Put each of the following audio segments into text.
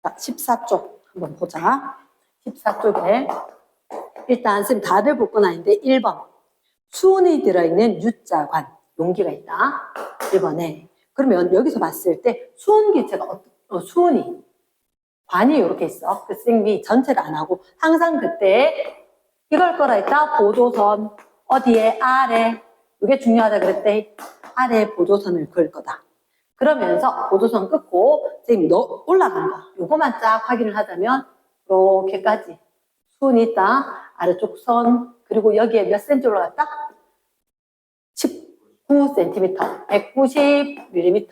자, 14쪽 한번 보자. 14쪽에 일단 쌤 다들 볼 건 아닌데 1번 수온이 들어있는 U자관 용기가 있다. 1번에 그러면 여기서 봤을 때 수온 기체가 수온이 관이 이렇게 있어. 그 쌤이 전체를 안 하고 항상 그때 이걸 거라 했다. 보조선 어디에 아래 이게 중요하다 그랬대. 아래 보조선을 그을 거다. 그러면서 보조선 끊고 쌤이 올라간 거 요거만 쫙 확인을 하자면 이렇게까지 수온이 있다. 아래쪽 선 그리고 여기에 몇 센치 올라갔다? 19cm 190mm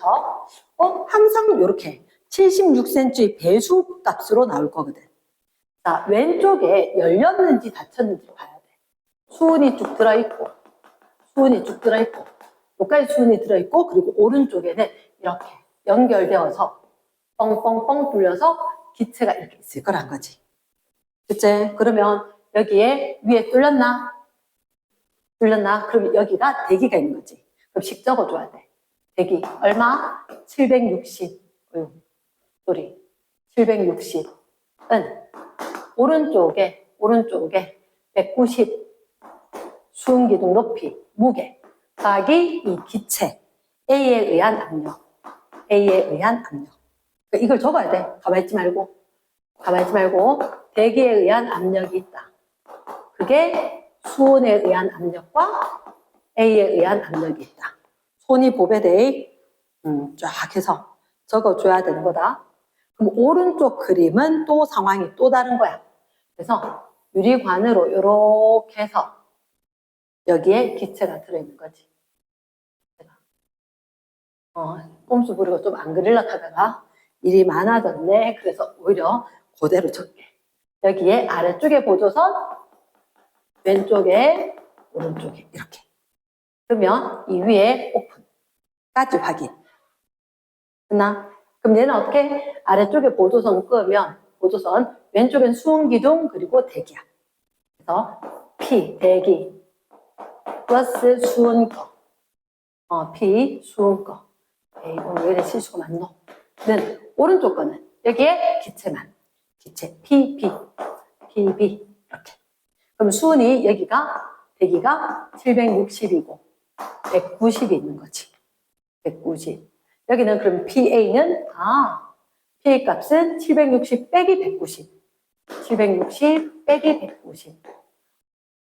항상 이렇게 76cm 배수 값으로 나올 거거든. 자, 왼쪽에 열렸는지 닫혔는지 봐야 돼. 수온이 쭉 들어있고 여기까지 수온이 들어있고 그리고 오른쪽에는 이렇게 연결되어서 뻥뻥뻥 뚫려서 기체가 이렇게 있을 거란 거지. 그치? 그러면 여기에 위에 뚫렸나? 그럼 여기가 대기가 있는 거지. 그럼 식 적어줘야 돼. 대기 얼마? 760. 소리 760은 오른쪽에 190 수은기둥 높이 무게 더하기 이 기체 A에 의한 압력. 이걸 적어야 돼. 가만히 있지 말고 대기에 의한 압력이 있다. 그게 수온에 의한 압력과 A에 의한 압력이 있다. 손이 보배대 쫙 해서 적어줘야 되는 거다. 그럼 오른쪽 그림은 또 상황이 또 다른 거야. 그래서 유리관으로 이렇게 해서 여기에 기체가 들어있는 거지. 꼼수 부리고 좀 안 그리려고 하다가 일이 많아졌네. 그래서 오히려 그대로 적게. 여기에 아래쪽에 보조선, 왼쪽에, 오른쪽에 이렇게. 그러면 이 위에 오픈까지 확인. 됐나? 그럼 얘는 어떻게? 아래쪽에 보조선 끄면 보조선, 왼쪽엔 수온기둥 그리고 대기압. 그래서 P, 대기 플러스 수온거. P, 수온거. 오늘 왜 실수가 많노? 는 오른쪽 거는 여기에 기체만. 기체 PB 이렇게. 그럼 수온이 여기가 대기가 760이고 190이 있는 거지. 190. 여기는 그럼 PA는 PA 값은 760 빼기 190. 760 빼기 190.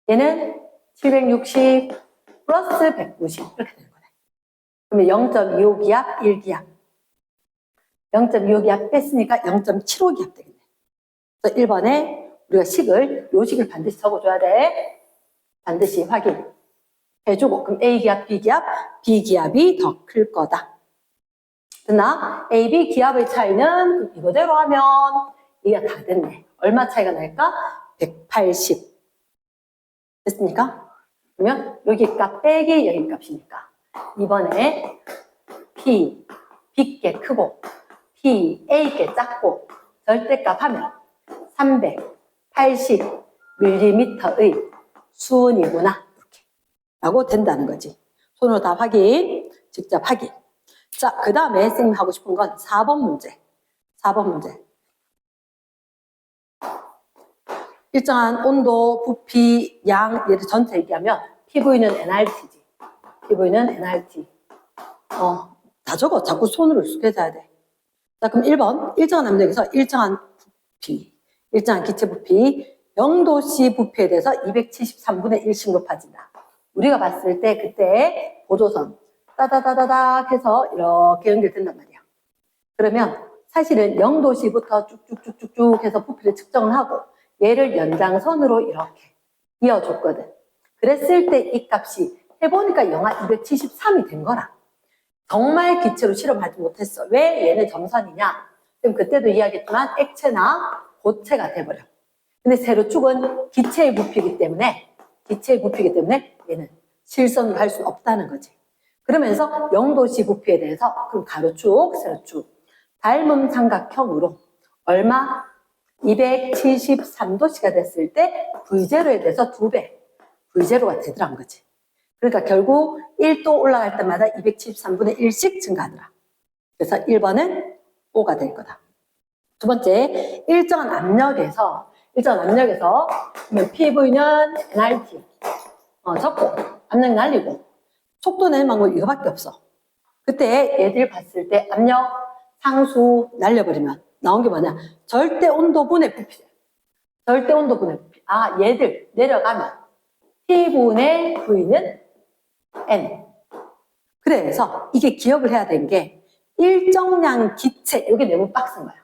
얘는 760 플러스 190 이렇게 되는 거네. 그러면 0.25기압, 1기압. 0.25기압 뺐으니까 0.75기압 되겠네. 그래서 1번에 우리가 요 식을 반드시 적어줘야 돼. 반드시 확인해주고 그럼 A기압, B기압이 더 클 거다. 됐나? A, B 기압의 차이는 이거대로 하면 이게 다 됐네. 얼마 차이가 날까? 180. 됐습니까? 그러면 여기 값 빼기 여기 값이니까 이번에 P, B께 크고 P, A께 작고 절대값 하면 380mm의 수온이구나 이렇게 라고 된다는 거지. 손으로 다 확인, 직접 확인. 자, 그 다음에 쌤이 하고 싶은 건 4번 문제. 4번 문제. 일정한 온도, 부피, 양, 얘를 전체 얘기하면 PV는 NRT지. PV는 NRT. 다 적어. 자꾸 손으로 익숙해져야 돼. 자, 그럼 1번. 일정한 압력에서 일정한 부피, 일정한 기체 부피, 0도씨 부피에 대해서 273분의 1씩 높아진다. 우리가 봤을 때 그때 보조선 따다다다닥 해서 이렇게 연결된단 말이야. 그러면 사실은 0도씨부터 쭉쭉쭉쭉 해서 부피를 측정을 하고 얘를 연장선으로 이렇게 이어줬거든. 그랬을 때 이 값이 해보니까 영하 273이 된 거라. 정말 기체로 실험하지 못했어. 왜 얘는 점선이냐? 그럼 그때도 이야기했지만 액체나 고체가 돼버려. 근데 세로축은 기체의 부피이기 때문에 얘는 실선을 할 수는 없다는 거지. 그러면서 0도씨 부피에 대해서 그럼 가로축, 세로축 닮은 삼각형으로 얼마? 273도씨가 됐을 때 V0에 대해서 2배 V0가 되더란 거지. 그러니까 결국 1도 올라갈 때마다 273분의 1씩 증가하더라. 그래서 1번은 O가 될 거다. 두 번째, 일정한 압력에서 그러면 PV는 nRT 적고 압력 날리고 속도 내는 방법이 이거밖에 없어. 그때 얘들 봤을 때 압력 상수 날려버리면 나온 게 뭐냐? 절대 온도분의 부피. 절대 온도분의 부피. 아, 얘들 내려가면 P분의 V는 N. 그래서 이게 기억을 해야 되는 게 일정량 기체, 이게 너무 빡센 거야.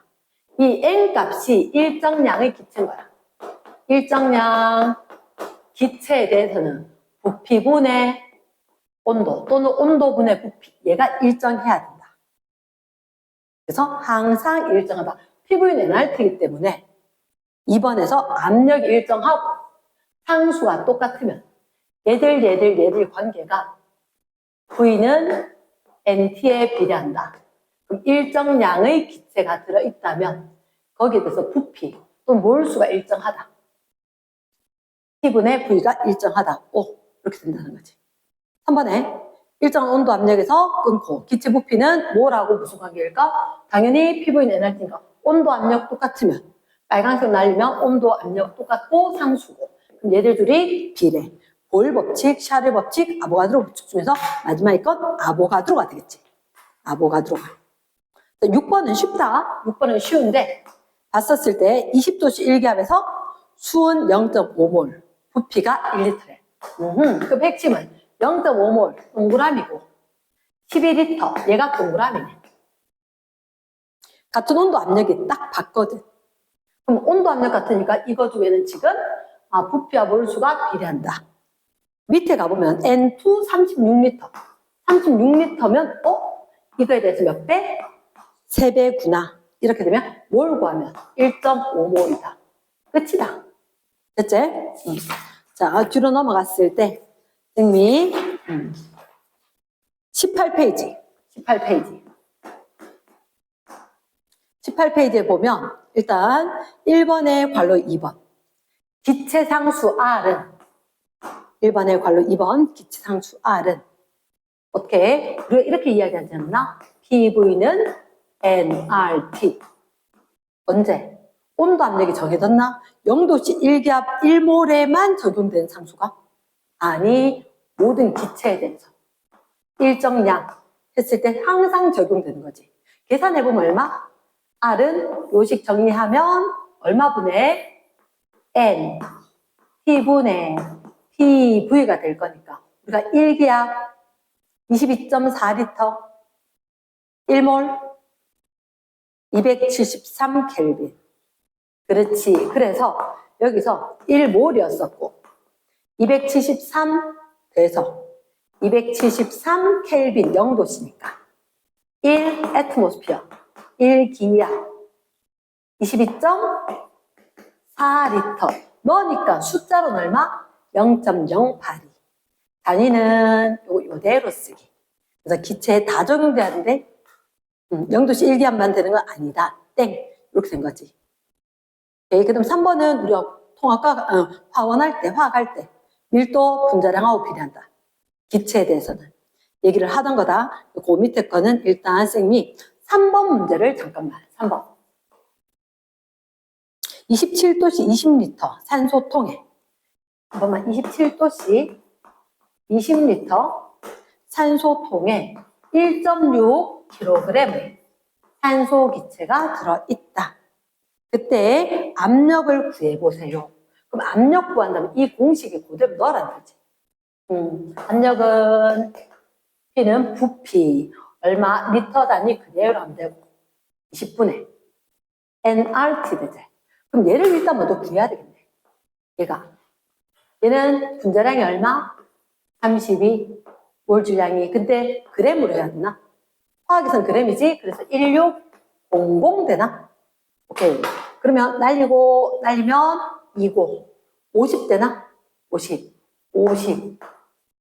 이 N 값이 일정량의 기체인 거야. 일정량 기체에 대해서는 부피분의 온도 또는 온도분의 부피, 얘가 일정해야 된다. 그래서 항상 일정하다. PV는 nRT이기 때문에 2번에서 압력이 일정하고 상수가 똑같으면 얘들 관계가 V는 NT에 비례한다. 그럼 일정량의 기체가 들어있다면 거기에 대해서 부피 또는 몰수가 일정하다. T분의 V가 일정하다. 오, 이렇게 된다는 거지. 3번에 일정 온도 압력에서 끊고 기체 부피는 뭐라고 무슨 관계일까? 당연히 PV는 nRT니까 온도 압력 똑같으면 빨간색 날리면 온도 압력 똑같고 상수고 그럼 얘들 둘이 비례. 보일 법칙, 샤를 법칙, 아보가드로 법칙 중에서 마지막에 건 아보가드로가 되겠지. 아보가드로가. 6번은 쉽다. 6번은 쉬운데 봤었을 때 20도씨 1기압에서 수은 0.5몰, 부피가 1리터래. 그 핵심은 0.5몰 동그라미고 12리터 얘가 동그라미네. 같은 온도 압력이 딱 같거든. 그럼 온도 압력 같으니까 이거 중에는 지금 부피와 몰수가 비례한다. 밑에 가보면 N2 36리터. 36리터면 이거에 대해서 몇 배? 3배구나. 이렇게 되면 몰 구하면 1.5몰이다. 끝이다. 됐지? 자, 뒤로 넘어갔을 때 승미 18페이지. 18페이지에 보면 일단 1번의 괄호 2번. 기체상수 R은 1번의 괄호 2번 기체상수 R은 어떻게? 우리가 이렇게 이야기하지 않나? PV는 nRT. 언제? 온도 압력이 정해졌나? 0도씨 1기압 1몰에만 적용되는 상수가? 아니, 모든 기체에 대해서 일정량 했을 때 항상 적용되는 거지. 계산해보면 얼마? R은 요식 정리하면 얼마분의 N T분의 PV가 될 거니까 우리가 1기압 22.4리터 1몰 273켈빈. 그렇지. 그래서 여기서 1몰이었었고 273 돼서 273켈빈 0도씨니까 1 애트모스피어 1기압 22.4리터 넣으니까 숫자로는 얼마? 0.082. 단위는 요대로 쓰기. 그래서 기체에 다 적용돼야 하는데 0도씨 1기압만 되는 건 아니다. 땡. 이렇게 된 거지. 오케이. 그 다음 3번은 우리가 화원할 때, 화학할 때 밀도 분자량하고 비례한다. 기체에 대해서는 얘기를 하던 거다. 그 밑에 거는 일단 쌤이 3번 문제를 잠깐만. 3번. 27도씨 20리터 산소통에 잠깐만 27도씨 20리터 산소통에 1.6kg의 산소 기체가 들어있다. 그때 압력을 구해보세요. 그럼 압력 구한다면 이 공식에 그대로 넣으라는 거지. 압력은 P는 부피 얼마 리터 단위 그대로 하면 되고 20분의 nRT 되지. 그럼 얘를 일단 먼저 구해야 되겠네. 얘는 분자량이 얼마? 32 몰 주량이. 근데 그램으로 해야 되나? 화학에서는 그램이지. 그래서 1600 되나? 오케이. 그러면 날리면 20 50 되나? 50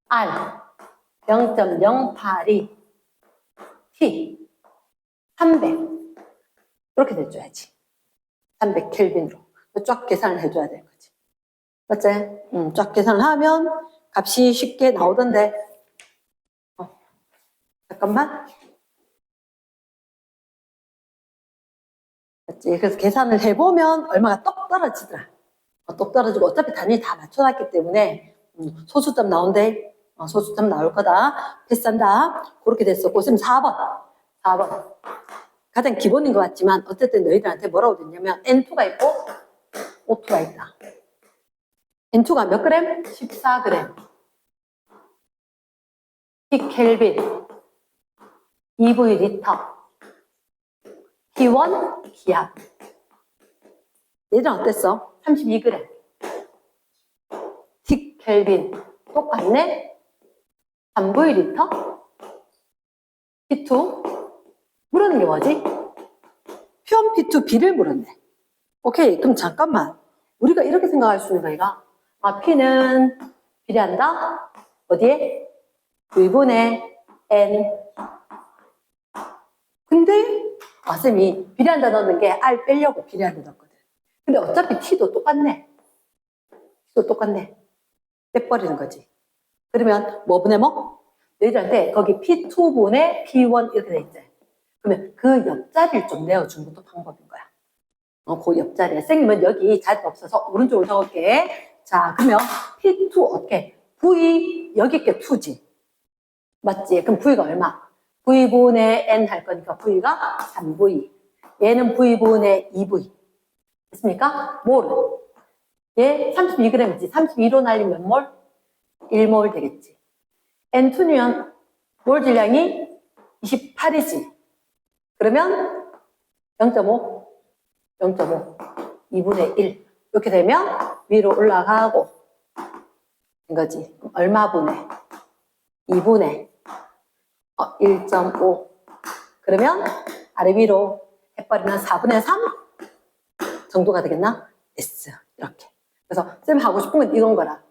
R 0.082 T 300 이렇게 돼줘야지. 300 켈빈으로 쫙 계산을 해줘야 되는 거지. 맞지? 쫙 계산을 하면 값이 쉽게 나오던데. 잠깐만. 300 잠깐만. 맞지? 그래서 계산을 해보면 얼마가 똑 떨어지더라. 똑 떨어지고 어차피 단위 다 맞춰놨기 때문에 소수점 나온대. 소수점 나올 거다. 패스한다. 그렇게 됐어. 고쌤 4번. 4번. 가장 기본인 것 같지만 어쨌든 너희들한테 뭐라고 됐냐면 N2가 있고 O2가 있다. N2가 몇 그램? 14g. P켈빈. EV 리터. T1 기압. 얘들은 어땠어? 32g. T켈빈. 똑같네? 3V 리터? P2? 물었는 게 뭐지? P1, P2, B를 물었네. 오케이, 그럼 잠깐만. 우리가 이렇게 생각할 수 있는 거야. P는 비례한다? 어디에? V분의 N. 근데 쌤이 비례한다 넣는 게 R 빼려고 비례한다 넣었거든. 근데 어차피 T도 똑같네. T도 똑같네. 빼버리는 거지. 그러면 뭐분의 뭐? 너희들한테 거기 P2분의 P1 이렇게 돼 있지. 그러면 그 옆자리를 좀 내어주는 것도 방법인 거야. 그 옆자리에. 선생님은 여기 자리가 없어서 오른쪽으로 적을게. 자, 그러면 P2 어떻게? V 여기 있게 2지. 맞지? 그럼 V가 얼마? V분의 N 할 거니까 V가 3V. 얘는 V분의 2V. 됐습니까? 몰. 얘 32g이지. 32로 날리면 몇 몰? 1몰 되겠지. N2면 몰 질량이 28이지. 그러면 0.5, 0.5, 2분의 1. 이렇게 되면 위로 올라가고 된 거지. 얼마 분의? 2분의 1.5. 그러면 아래 위로 해버리면 4분의 3 정도가 되겠나? S. 이렇게. 그래서 쌤 하고 싶은 건 이건 거라.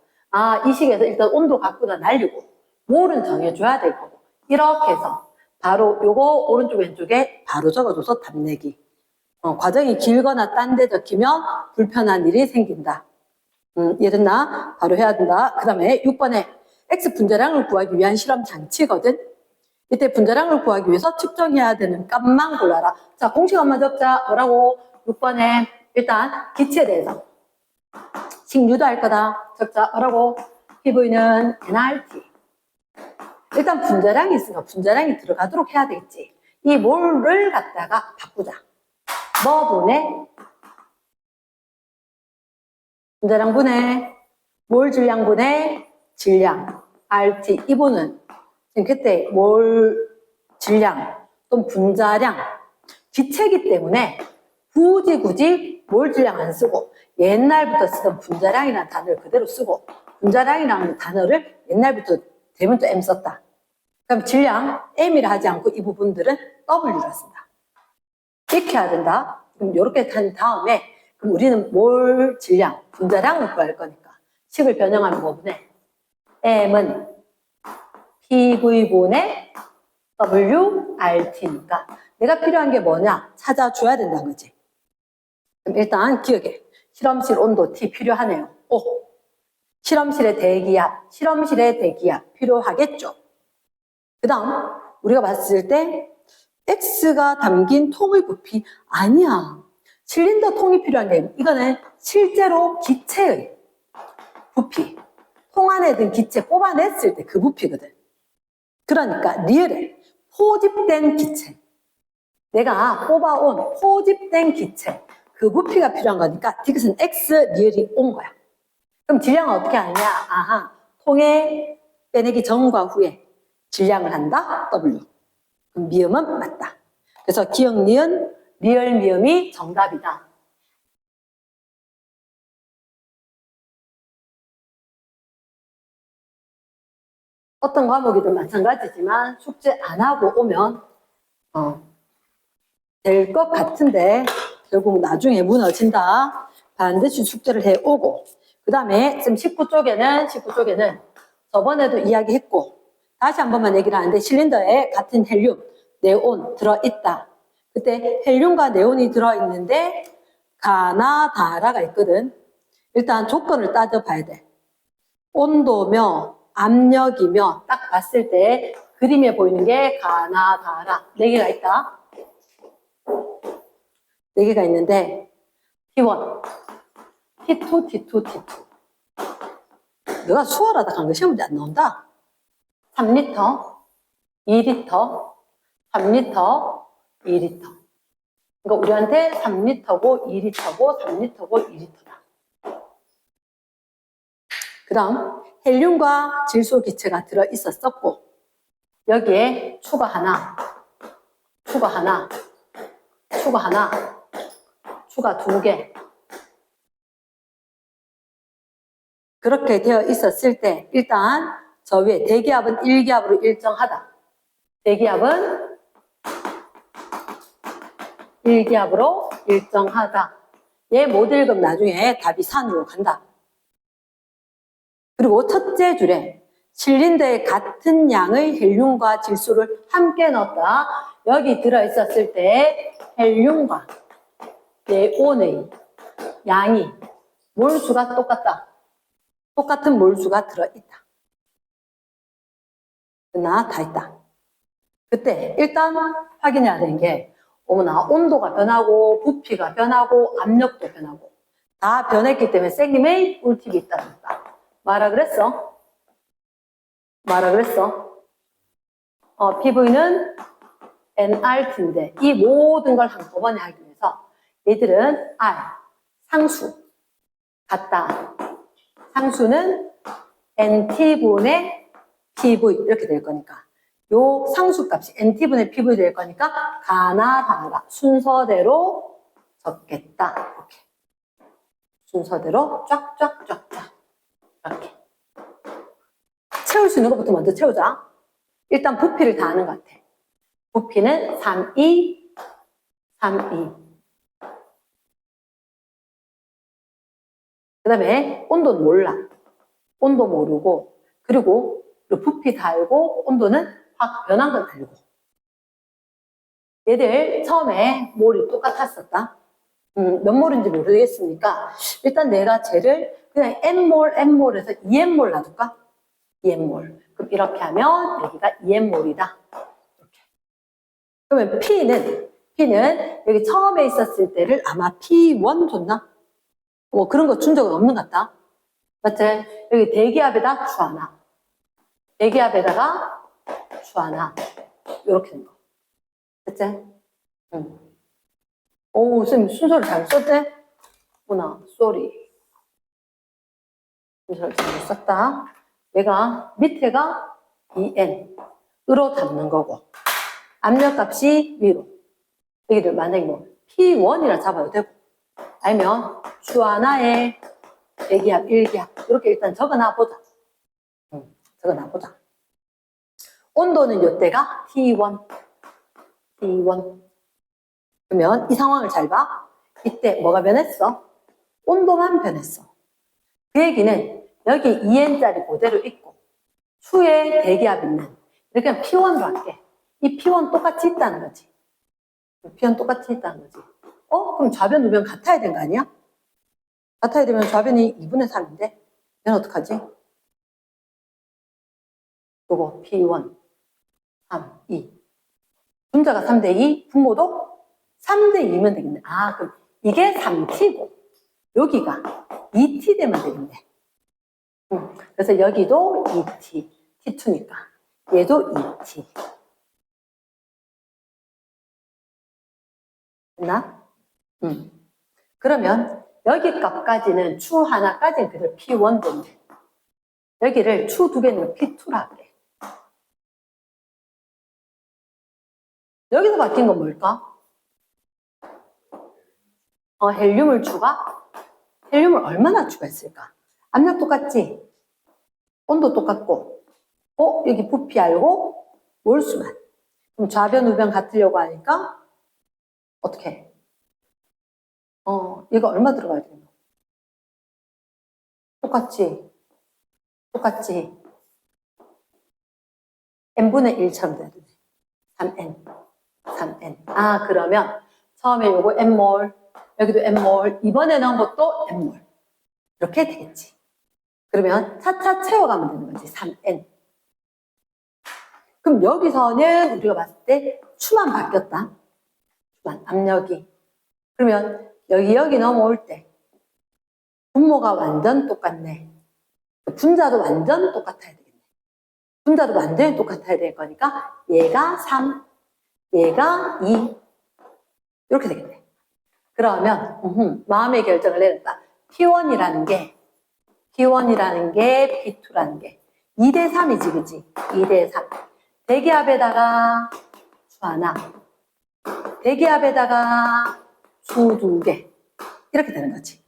이 식에서 일단 온도 갖고다 날리고 몰은 정해줘야 될 거고. 이렇게 해서 바로 요거 오른쪽 왼쪽에 바로 적어줘서 답 내기. 과정이 길거나 딴 데 적히면 불편한 일이 생긴다. 이해됐나? 바로 해야 된다. 그 다음에 6번에 X 분자량을 구하기 위한 실험 장치거든. 이때 분자량을 구하기 위해서 측정해야 되는 값만 골라라. 자, 공식 한번 적자. 뭐라고? 6번에 일단 기체에 대해서 식유도 할 거다. 적자. 뭐라고? PV는 nRT. 일단 분자량이 있으니까 분자량이 들어가도록 해야 되겠지. 이 몰을 갖다가 바꾸자. 뭐 분의 분자량 분의 몰 질량 분의 질량 RT. 이분은 지금 그때 몰 질량 또는 분자량 기체이기 때문에 굳이 몰 질량 안 쓰고 옛날부터 쓰던 분자량이라는 단어를 그대로 쓰고 분자량이라는 단어를 옛날부터 대문자 M 썼다. 그럼 질량 M이라 하지 않고 이 부분들은 W라 쓴다. 이렇게 해야 된다. 그럼 이렇게 한 다음에 그럼 우리는 몰 질량, 분자량을 구할 거니까 식을 변형하면 뭐분해? M은 PV분의 WRT니까 내가 필요한 게 뭐냐? 찾아줘야 된다는 거지. 그럼 일단 기억해. 실험실 온도 T 필요하네요. 실험실의 대기압 필요하겠죠. 그 다음 우리가 봤을 때 X가 담긴 통의 부피 아니야. 실린더 통이 필요한 게 이거는 실제로 기체의 부피. 통 안에 든 기체 뽑아냈을 때 그 부피거든. 그러니까 리얼에 포집된 기체. 내가 뽑아온 포집된 기체. 그 부피가 필요한 거니까 이것은 X 리얼이 온 거야. 그럼 질량은 어떻게 하느냐? 통에 빼내기 전과 후에 질량을 한다. W. 그럼 미음은 맞다. 그래서 기억 니은 리얼 미음이 정답이다. 어떤 과목이든 마찬가지지만 숙제 안 하고 오면 될 것 같은데 결국 나중에 무너진다. 반드시 숙제를 해오고 그 다음에 지금 19쪽에는 저번에도 이야기했고 다시 한 번만 얘기를 하는데 실린더에 같은 헬륨, 네온 들어있다. 그때 헬륨과 네온이 들어있는데 가나다라가 있거든. 일단 조건을 따져봐야 돼. 온도며 압력이며 딱 봤을 때 그림에 보이는 게 가나다라. 4개가 있다. 4개가 있는데 T1, T2, T2, T2. 너가 수월하다 간 거 시험 문제 안 나온다. 3리터, 2리터, 3리터, 2리터. 그러니까 우리한테 3리터고 2리터고 3리터고 2리터다. 그 다음 헬륨과 질소 기체가 들어있었었고 여기에 추가 하나, 추가 하나, 추가 하나, 추가 2개. 그렇게 되어 있었을 때 일단 저 위에 대기압은 1기압으로 일정하다. 대기압은 1기압으로 일정하다. 얘 못 읽으면 나중에 답이 산으로 간다. 그리고 첫째 줄에 실린더에 같은 양의 헬륨과 질소를 함께 넣었다. 여기 들어있었을 때 헬륨과 네온의 양이 몰수가 똑같다. 똑같은 몰수가 들어있다. 나 다 있다. 그때 일단 확인해야 되는 게 어머나 온도가 변하고 부피가 변하고 압력도 변하고 다 변했기 때문에 쌤님의 꿀팁이 있다. 말아 그랬어? 말아 그랬어? PV는 nRT인데 이 모든 걸 한꺼번에 하기 위해서 얘들은 R, 상수 같다. 상수는 NT분의 PV 이렇게 될 거니까 요 상수값이 NT분의 PV 될 거니까 가나다라 순서대로 적겠다. 이렇게 순서대로 쫙쫙쫙쫙 이렇게 채울 수 있는 것부터 먼저 채우자. 일단 부피를 다 아는 것 같아. 부피는 3, 2, 3, 2. 그 다음에 온도는 몰라. 온도 모르고 그리고 부피 다 알고 온도는 확 변한 건 알고. 얘들 처음에 몰이 똑같았었다. 몇 몰인지 모르겠으니까 일단 내가 쟤를 그냥 N몰, N몰에서 2N몰 놔둘까? 2N몰. 그럼 이렇게 하면 여기가 2N몰이다. 이렇게. 그러면 P는 여기 처음에 있었을 때를 아마 P1 줬나? 뭐 그런 거 준 적은 없는 것 같다. 맞지? 여기 대기압에다 추 하나. 대기압에다가 추 하나. 이렇게 된 거. 됐지? 응. 오, 선생님 순서를 잘 썼대? 구나, 쏘리. 순서를 잘 썼다. 얘가 밑에가 2N으로 담는 거고 압력값이 위로. 여기를 만약에 뭐 P1이라 잡아도 되고 아니면 추 하나에 대기압, 1기압 이렇게 일단 적어놔 보자. 적어놔 보자. 온도는 이때가 T1. 그러면 이 상황을 잘 봐. 이때 뭐가 변했어? 온도만 변했어. 그 얘기는 여기 2N짜리 그대로 있고 추에 대기압 있는 이렇게 P1로 할게. 이 P1 똑같이 있다는 거지. P1 똑같이 있다는 거지. 그럼 좌변, 우변 같아야 되는 거 아니야? 같아야 되면 좌변이 2분의 3인데 얘는 어떡하지? 요거 P1, 3, 2 분자가 3대2, 분모도 3대2면 되겠네. 아, 그럼 이게 3T고 여기가 2T 되면 되겠네. 그래서 여기도 2T, T2니까 얘도 2T. 됐나? 그러면 여기 값까지는 추 하나까지는 그대로 P1 되는데 여기를 추 2개는 P2로 할게. 여기서 바뀐 건 뭘까? 헬륨을 추가? 헬륨을 얼마나 추가했을까? 압력 똑같지? 온도 똑같고 여기 부피 알고 몰수만. 그럼 좌변, 우변 같으려고 하니까 어떻게 해? 얘가 얼마 들어가야 되나? 똑같지? n분의 1처럼 돼야 되네. 3n. 아, 그러면 처음에 요거 n몰, 여기도 n몰, 이번에 넣은 것도 n몰. 이렇게 되겠지. 그러면 차차 채워가면 되는 거지. 3n. 그럼 여기서는 우리가 봤을 때 추만 바뀌었다. 추만, 압력이. 그러면 여기 넘어올 때 분모가 완전 똑같네. 분자도 완전 똑같아야 되겠네. 분자도 완전히 똑같아야 될 거니까 얘가 3, 얘가 2 이렇게 되겠네. 그러면 마음의 결정을 내렸다. P1이라는 게 P2라는 게 2대 3이지, 그지? 2대 3. 대기압에다가 수 하나, 대기압에다가 수 2개. 이렇게 되는 거지.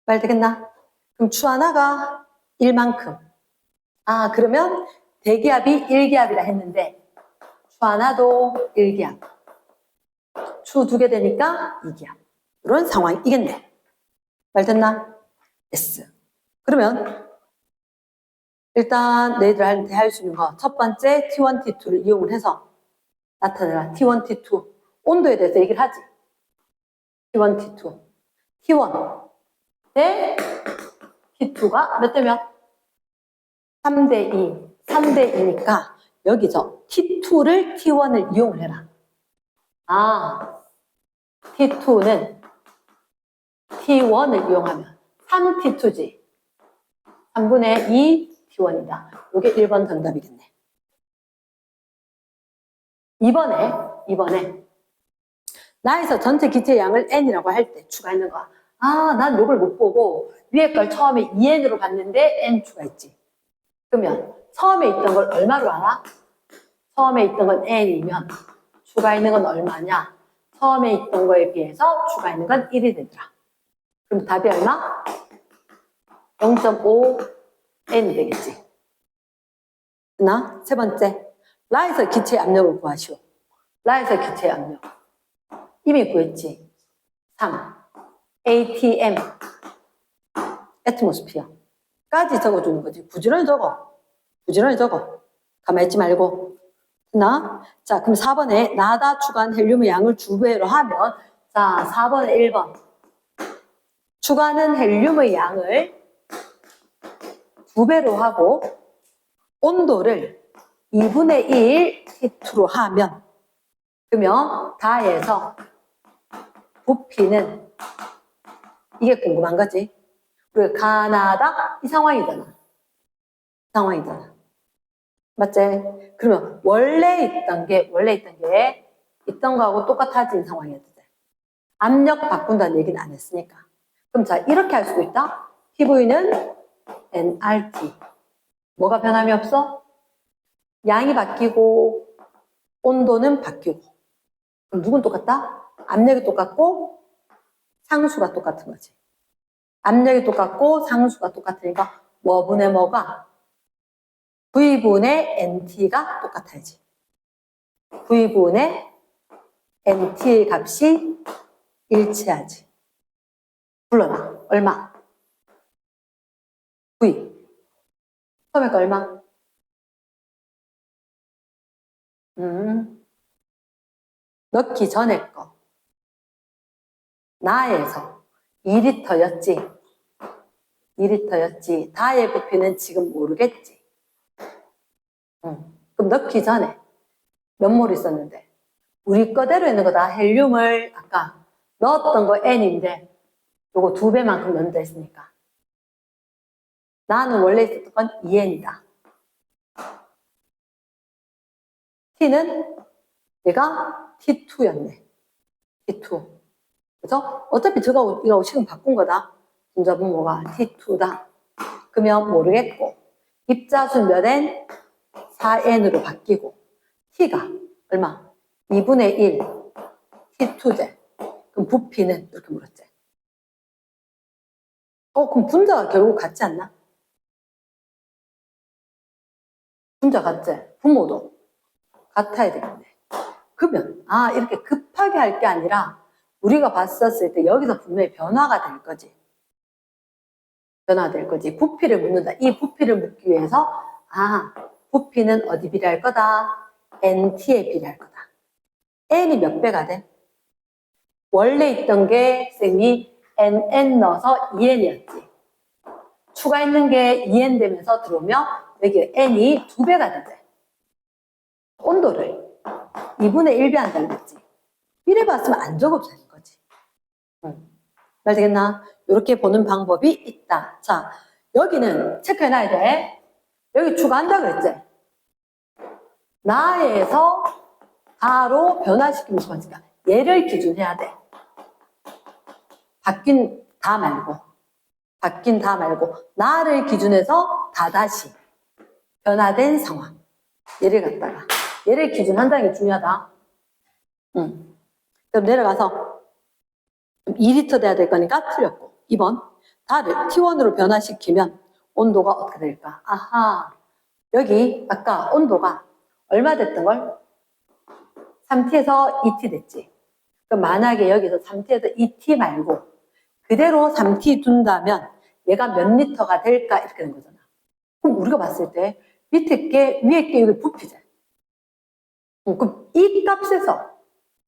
말 되겠나? 그럼 수 하나가 1만큼. 아, 그러면 대기압이 1기압이라 했는데 수 하나도 1기압. 수 2개 되니까 2기압. 이런 상황이겠네. 말 됐나? S. 그러면 일단 너희들한테 할 수 있는 거 첫 번째 T1, T2를 이용을 해서 나타내라. T1, T2 온도에 대해서 얘기를 하지. T1, T2 T1 대 T2가 몇 대 몇? 3대 2 3대 2니까 여기서 T2를 T1을 이용을 해라. 아, T2는 T1을 이용하면 3T2지. 3분의 2 T1이다. 이게 1번 정답이겠네. 2번에 나에서 전체 기체 양을 n이라고 할 때 추가했는 거야. 아, 난 이걸 못 보고 위에 걸 처음에 2n으로 봤는데 n 추가했지. 그러면 처음에 있던 걸 얼마로 알아? 처음에 있던 건 n이면 추가있는 건 얼마냐? 처음에 있던 거에 비해서 추가있는 건 1이 되더라. 그럼 답이 얼마? 0.5 n이 되겠지. 하나, 세 번째. 라에서 기체 압력을 구하시오. 라에서 기체 압력. 이미 구했지. 3. atm. 애트모스피어까지 적어주는 거지. 부지런히 적어. 가만히 있지 말고. 하나. 자, 그럼 4번에 나다 추가한 헬륨의 양을 두 배로 하면, 자, 4번에 1번. 추가하는 헬륨의 양을 두 배로 하고 온도를 2분의 1 T2로 하면, 그러면 다에서 부피는 이게 궁금한 거지. 우리가 가나다 이 상황이잖아. 맞지? 그러면 원래 있던 게 있던 거하고 똑같아진 상황이었지. 압력 바꾼다는 얘기는 안 했으니까. 그럼 자, 이렇게 할 수도 있다. PV는 nRT. 뭐가 변함이 없어? 양이 바뀌고 온도는 바뀌고. 그럼 누군 똑같다? 압력이 똑같고 상수가 똑같은 거지. 압력이 똑같고 상수가 똑같으니까 뭐분의 뭐가? V분의 NT가 똑같아야지. V분의 NT의 값이 일치하지. 불러놔. 얼마? V. 처음에 거 얼마? 넣기 전에 거. 나에서 2리터였지. 다의 부피는 지금 모르겠지. 그럼 넣기 전에 몇 몰 있었는데? 우리 거대로 있는 거다. 헬륨을 아까 넣었던 거 N인데 요거 2배만큼 넣는다 했으니까. 나는 원래 있었던 건 2N이다. T는 얘가 T2였네. T2. 그래서 어차피 이거 지금 바꾼 거다. 분자분모가 T2다. 그러면 모르겠고 입자수 몇 N? 4N으로 바뀌고 T가 얼마? 2분의 1 T2제. 그럼 부피는 이렇게 물었지. 그럼 분자가 결국 같지 않나? 분자 같지? 분모도 같아야 되겠네. 그러면 이렇게 급하게 할 게 아니라 우리가 봤었을 때 여기서 분명히 변화가 될 거지. 부피를 묻는다. 이 부피를 묻기 위해서 부피는 어디 비례할 거다? NT에 비례할 거다. N이 몇 배가 돼? 원래 있던 게 쌤이 NN 넣어서 2N이었지. 추가했는 게 2N 되면서 들어오면 여기 N이 2배가 되지. 온도를 2분의 1배 한다는 거지. 이래 봤으면 안 적어도 되는 거지. 말 되겠나? 이렇게 보는 방법이 있다. 자, 여기는 체크해놔야 돼. 여기 추가한다 그랬지? 나에서 다로 변화시키는 수반니까 얘를 기준해야 돼. 바뀐 다 말고 나를 기준해서 다다시 변화된 상황. 얘를 갖다가 얘를 기준한다는 게 중요하다. 그럼 내려가서 2리터 돼야 될 거니까 틀렸고 2번 다를 T1으로 변화시키면 온도가 어떻게 될까? 아하, 여기 아까 온도가 얼마 됐던 걸? 3T에서 2T 됐지. 그럼 만약에 여기서 3T에서 2T 말고 그대로 3T 둔다면 얘가 몇 리터가 될까? 이렇게 된 거잖아. 그럼 우리가 봤을 때 밑에 게 위에 게 여기 부피잖아. 그럼 이 값에서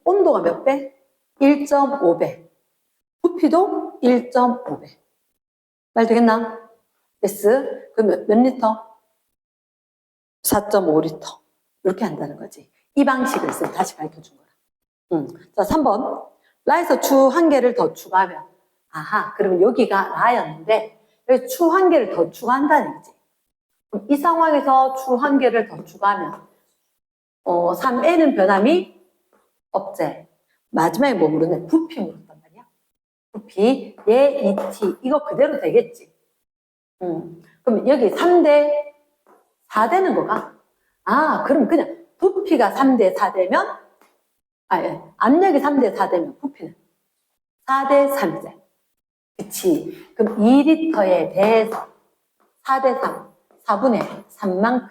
온도가 몇 배? 1.5배. 부피도 1.5배. 말 되겠나? yes. 그럼 몇 리터? 4.5리터. 이렇게 한다는 거지. 이 방식을 다시 가르쳐 준 거라. 자, 3번. 라에서 추 한 개를 더 추가하면. 아하, 그러면 여기가 라였는데, 여기 추 한 개를 더 추가한다는 거지. 그럼 이 상황에서 추 한 개를 더 추가하면, 3N은 변함이 없제. 마지막에 뭐 물었네? 부피 물었단 말이야. 부피, 얘 2T. 이거 그대로 되겠지. 그럼 여기 3대 4 되는 거가? 아, 그럼 그냥 부피가 3대 4 되면, 압력이 3대 4 되면 부피는 4대 3이제. 그치. 그럼 2리터에 대해서 4대 3, 4분의 3만큼.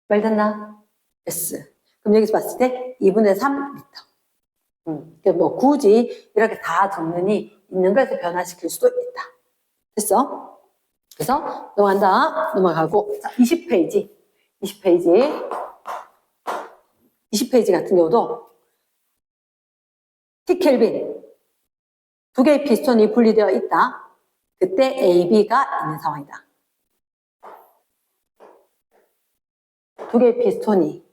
말 됐나? S. 그럼 여기서 봤을 때 2분의 3리터. 뭐 굳이 이렇게 다 정근이 있는 거에서 변화시킬 수도 있다. 됐어? 그래서 넘어가고 자, 20페이지. 20페이지 같은 경우도 T켈빈 두 개의 피스톤이 분리되어 있다. 그때 A, B가 있는 상황이다. 두 개의 피스톤이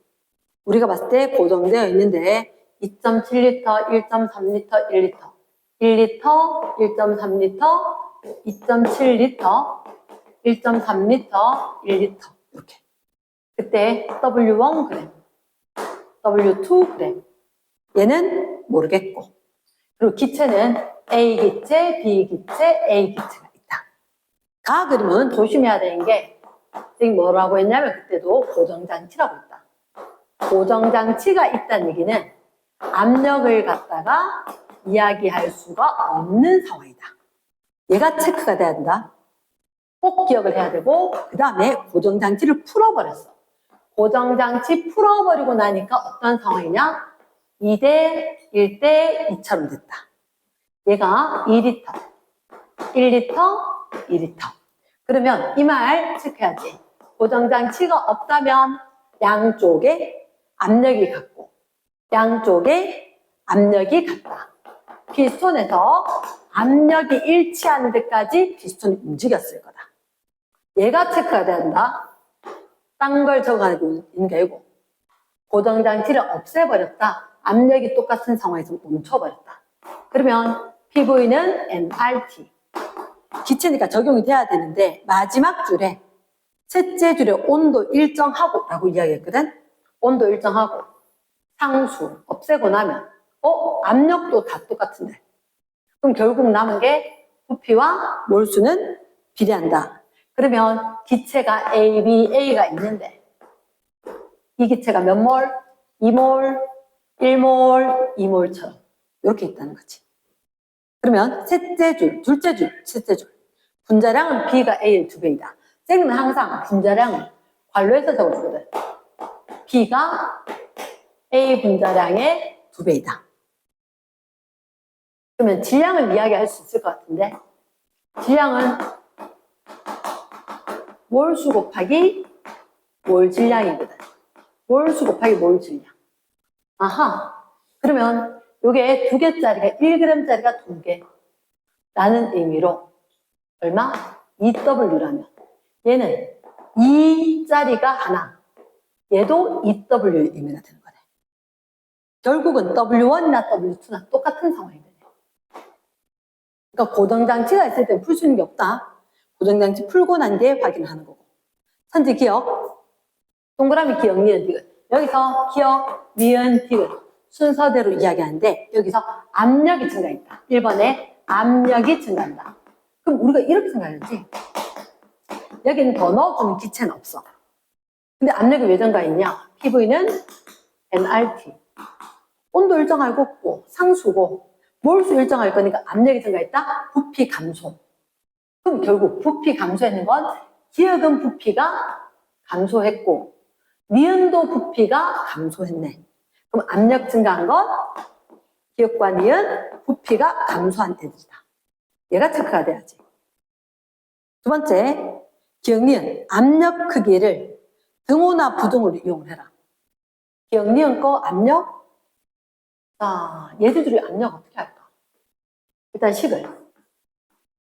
우리가 봤을 때 고정되어 있는데 2.7리터, 1.3리터, 1리터, 1리터, 1.3리터, 2.7리터, 1.3리터, 1리터 이렇게. 그때 W1g, W2g 얘는 모르겠고 그리고 기체는 A 기체, B 기체, A 기체가 있다. 가 그러면 조심해야 되는 게 지금 뭐라고 했냐면 그때도 고정장치라고 했다. 고정장치가 있다는 얘기는 압력을 갖다가 이야기할 수가 없는 상황이다. 얘가 체크가 돼야 된다. 꼭 기억을 해야 되고 그 다음에 고정장치를 풀어버렸어. 고정장치 풀어버리고 나니까 어떤 상황이냐? 2대 1대 2처럼 됐다. 얘가 2리터, 1리터, 2리터. 그러면 이 말 체크해야지. 고정장치가 없다면 양쪽에 압력이 같고 양쪽에 압력이 같다. 피스톤에서 압력이 일치하는 데까지 피스톤이 움직였을 거다. 얘가 체크가 돼야 된다. 딴 걸 적어가지고 있는 게 아니고 고정장치를 없애버렸다. 압력이 똑같은 상황에서 멈춰버렸다. 그러면 PV는 MRT. 기체니까 적용이 돼야 되는데 마지막 줄에 셋째 줄에 온도 일정하고 라고 이야기했거든. 온도 일정하고 상수 없애고 나면 압력도 다 똑같은데 그럼 결국 남은 게 부피와 몰수는 비례한다. 그러면 기체가 A, B, A가 있는데 이 기체가 몇 몰? 2몰, 1몰, 2몰처럼 이렇게 있다는 거지. 그러면 셋째 줄, 둘째 줄, 셋째 줄 분자량은 B가 A의 2배이다. 쌤은 항상 분자량을 괄호해서 적어주거든. B가 A 분자량의 2배이다. 그러면 질량을 이야기할 수 있을 것 같은데 질량은 몰수 곱하기 몰 질량이거든. 몰수 곱하기 몰 질량. 아하. 그러면 요게 2개짜리가 1g짜리가 2개. 라는 의미로 얼마? 2W라면 얘는 2짜리가 하나. 얘도 2W의 의미가 되는 거네. 결국은 W1이나 W2나 똑같은 상황이 되네. 그러니까 고정장치가 있을 때 풀 수 있는 게 없다. 고정장치 풀고 난 뒤에 확인하는 거고. 선지 기억, 동그라미 기억, 니은, 디귿. 여기서 기억, 니은, 디귿 순서대로 이야기하는데 여기서 압력이 증가했다. 1번에 압력이 증가한다. 그럼 우리가 이렇게 생각하지. 여기는 더 넣어주는 기체는 없어. 근데 압력이 왜 증가했냐? PV는 nRT. 온도 일정할 거 없고 상수고 몰수 일정할 거니까 압력이 증가했다? 부피 감소. 그럼 결국 부피 감소했는 건 기억은 부피가 감소했고 니은도 부피가 감소했네. 그럼 압력 증가한 건 기억과 니은, 부피가 감소한 애들이다. 얘가 체크가 돼야지. 두 번째, 기억, 니은, 압력 크기를 등호나 부등으로 이용을 해라. 기억, 니은 거 압력? 자, 얘들이 압력 어떻게 할까? 일단 식을.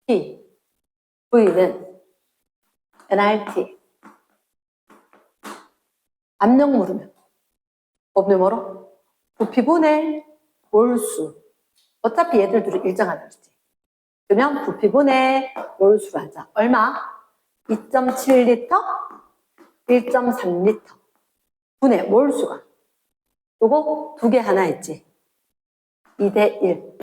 P, V는 nRT. 압력 물으면 법률 뭐로? 부피분의 몰수. 어차피 얘들 둘이 일정하다 그랬지. 그러면 부피분의 몰수로 하자. 얼마? 2.7L, 1.3L. 분의 몰수가. 요거 두 개 하나 있지. 2대1.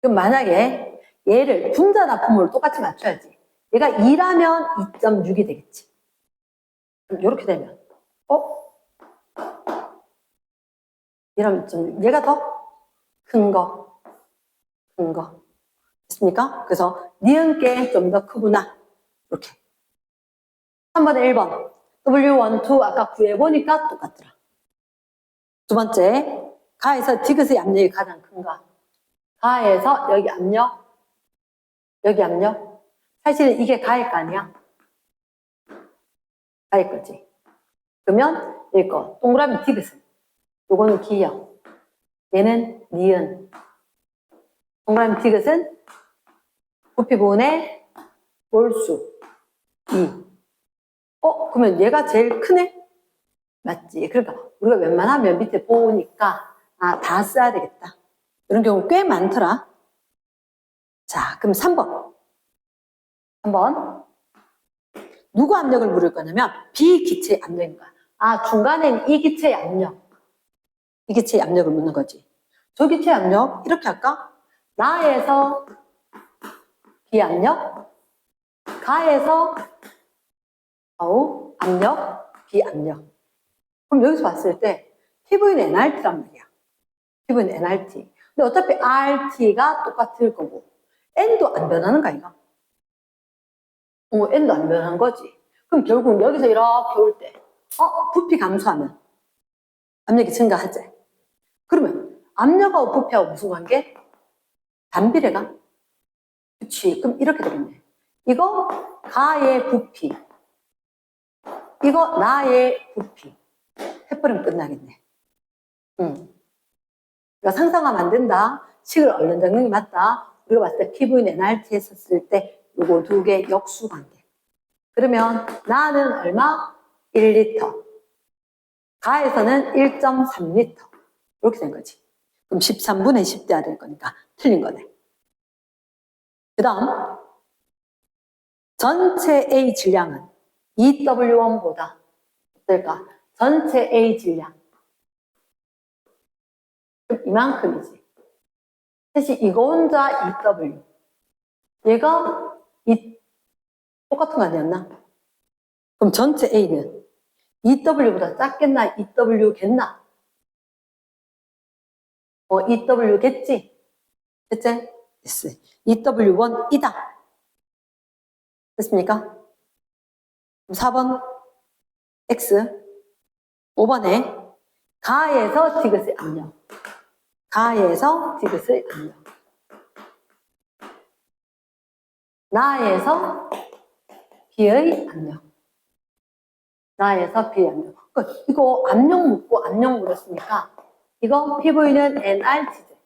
그럼 만약에 얘를 분자나 분모를 똑같이 맞춰야지. 얘가 2라면 2.6이 되겠지. 그럼 이렇게 되면 이러면 좀 얘가 더 큰 거. 됐습니까? 그래서 니은께 좀 더 크구나. 이렇게. 3번에 1번. W12 아까 구해보니까 똑같더라. 두 번째, 가에서 디귿의 압력이 가장 큰가? 가에서 여기 압력, 여기 압력. 사실은 이게 가일 거 아니야? 가일 거지. 그러면 이거 동그라미 디귿은 요거는 기역, 얘는 니은. 동그라미 디귿은 부피분의 몰수 2. 그러면 얘가 제일 크네? 맞지? 그러니까 우리가 웬만하면 밑에 보니까 다 써야 되겠다. 이런 경우 꽤 많더라. 자, 그럼 3번. 3번. 누구 압력을 물을 거냐면 비기체의 압력인 거야. 중간엔 이 기체의 압력. 이 기체의 압력을 묻는 거지. 저 기체의 압력 이렇게 할까? 나에서 비압력, 가에서 압력, 비압력. 그럼 여기서 봤을 때 PV는 nRT란 말이야. PV는 nRT. 근데 어차피 RT가 똑같을 거고 N도 안 변하는 거 아이가? N도 안 변한 거지. 그럼 결국 여기서 이렇게 올 때 부피 감소하면 압력이 증가하지. 그러면 압력하고 부피하고 무슨 관계? 반비례가? 그치. 그럼 이렇게 되겠네. 이거 가의 부피, 이거 나의 부피 해버리면 끝나겠네. 그러니까 상상하면 안 된다. 식을 얼른 적는 게 맞다. 우리가 봤을 때 PV는 nRT 했었을 때 요거 두 개 역수 관계. 그러면 나는 얼마? 1리터. 가에서는 1.3리터. 이렇게 된 거지. 그럼 13분의 10대야 될 거니까 틀린 거네. 그 다음 전체 A 질량은 EW1보다 어떨까? 전체 A 질량 그럼 이만큼이지. 사실 이거 혼자 EW 얘가 똑같은 거 아니었나? 그럼 전체 A는 EW보다 작겠나? EW겠나? EW겠지? 됐지? 됐어. EW1이다. 됐습니까? 4번 X 5번에 가에서 디귿의 압력 가에서 디귿의 압력 나에서 비의 압력 나에서 비의 압력 이거 압력 묻고 압력 물었으니까 이거 PV는 nRT제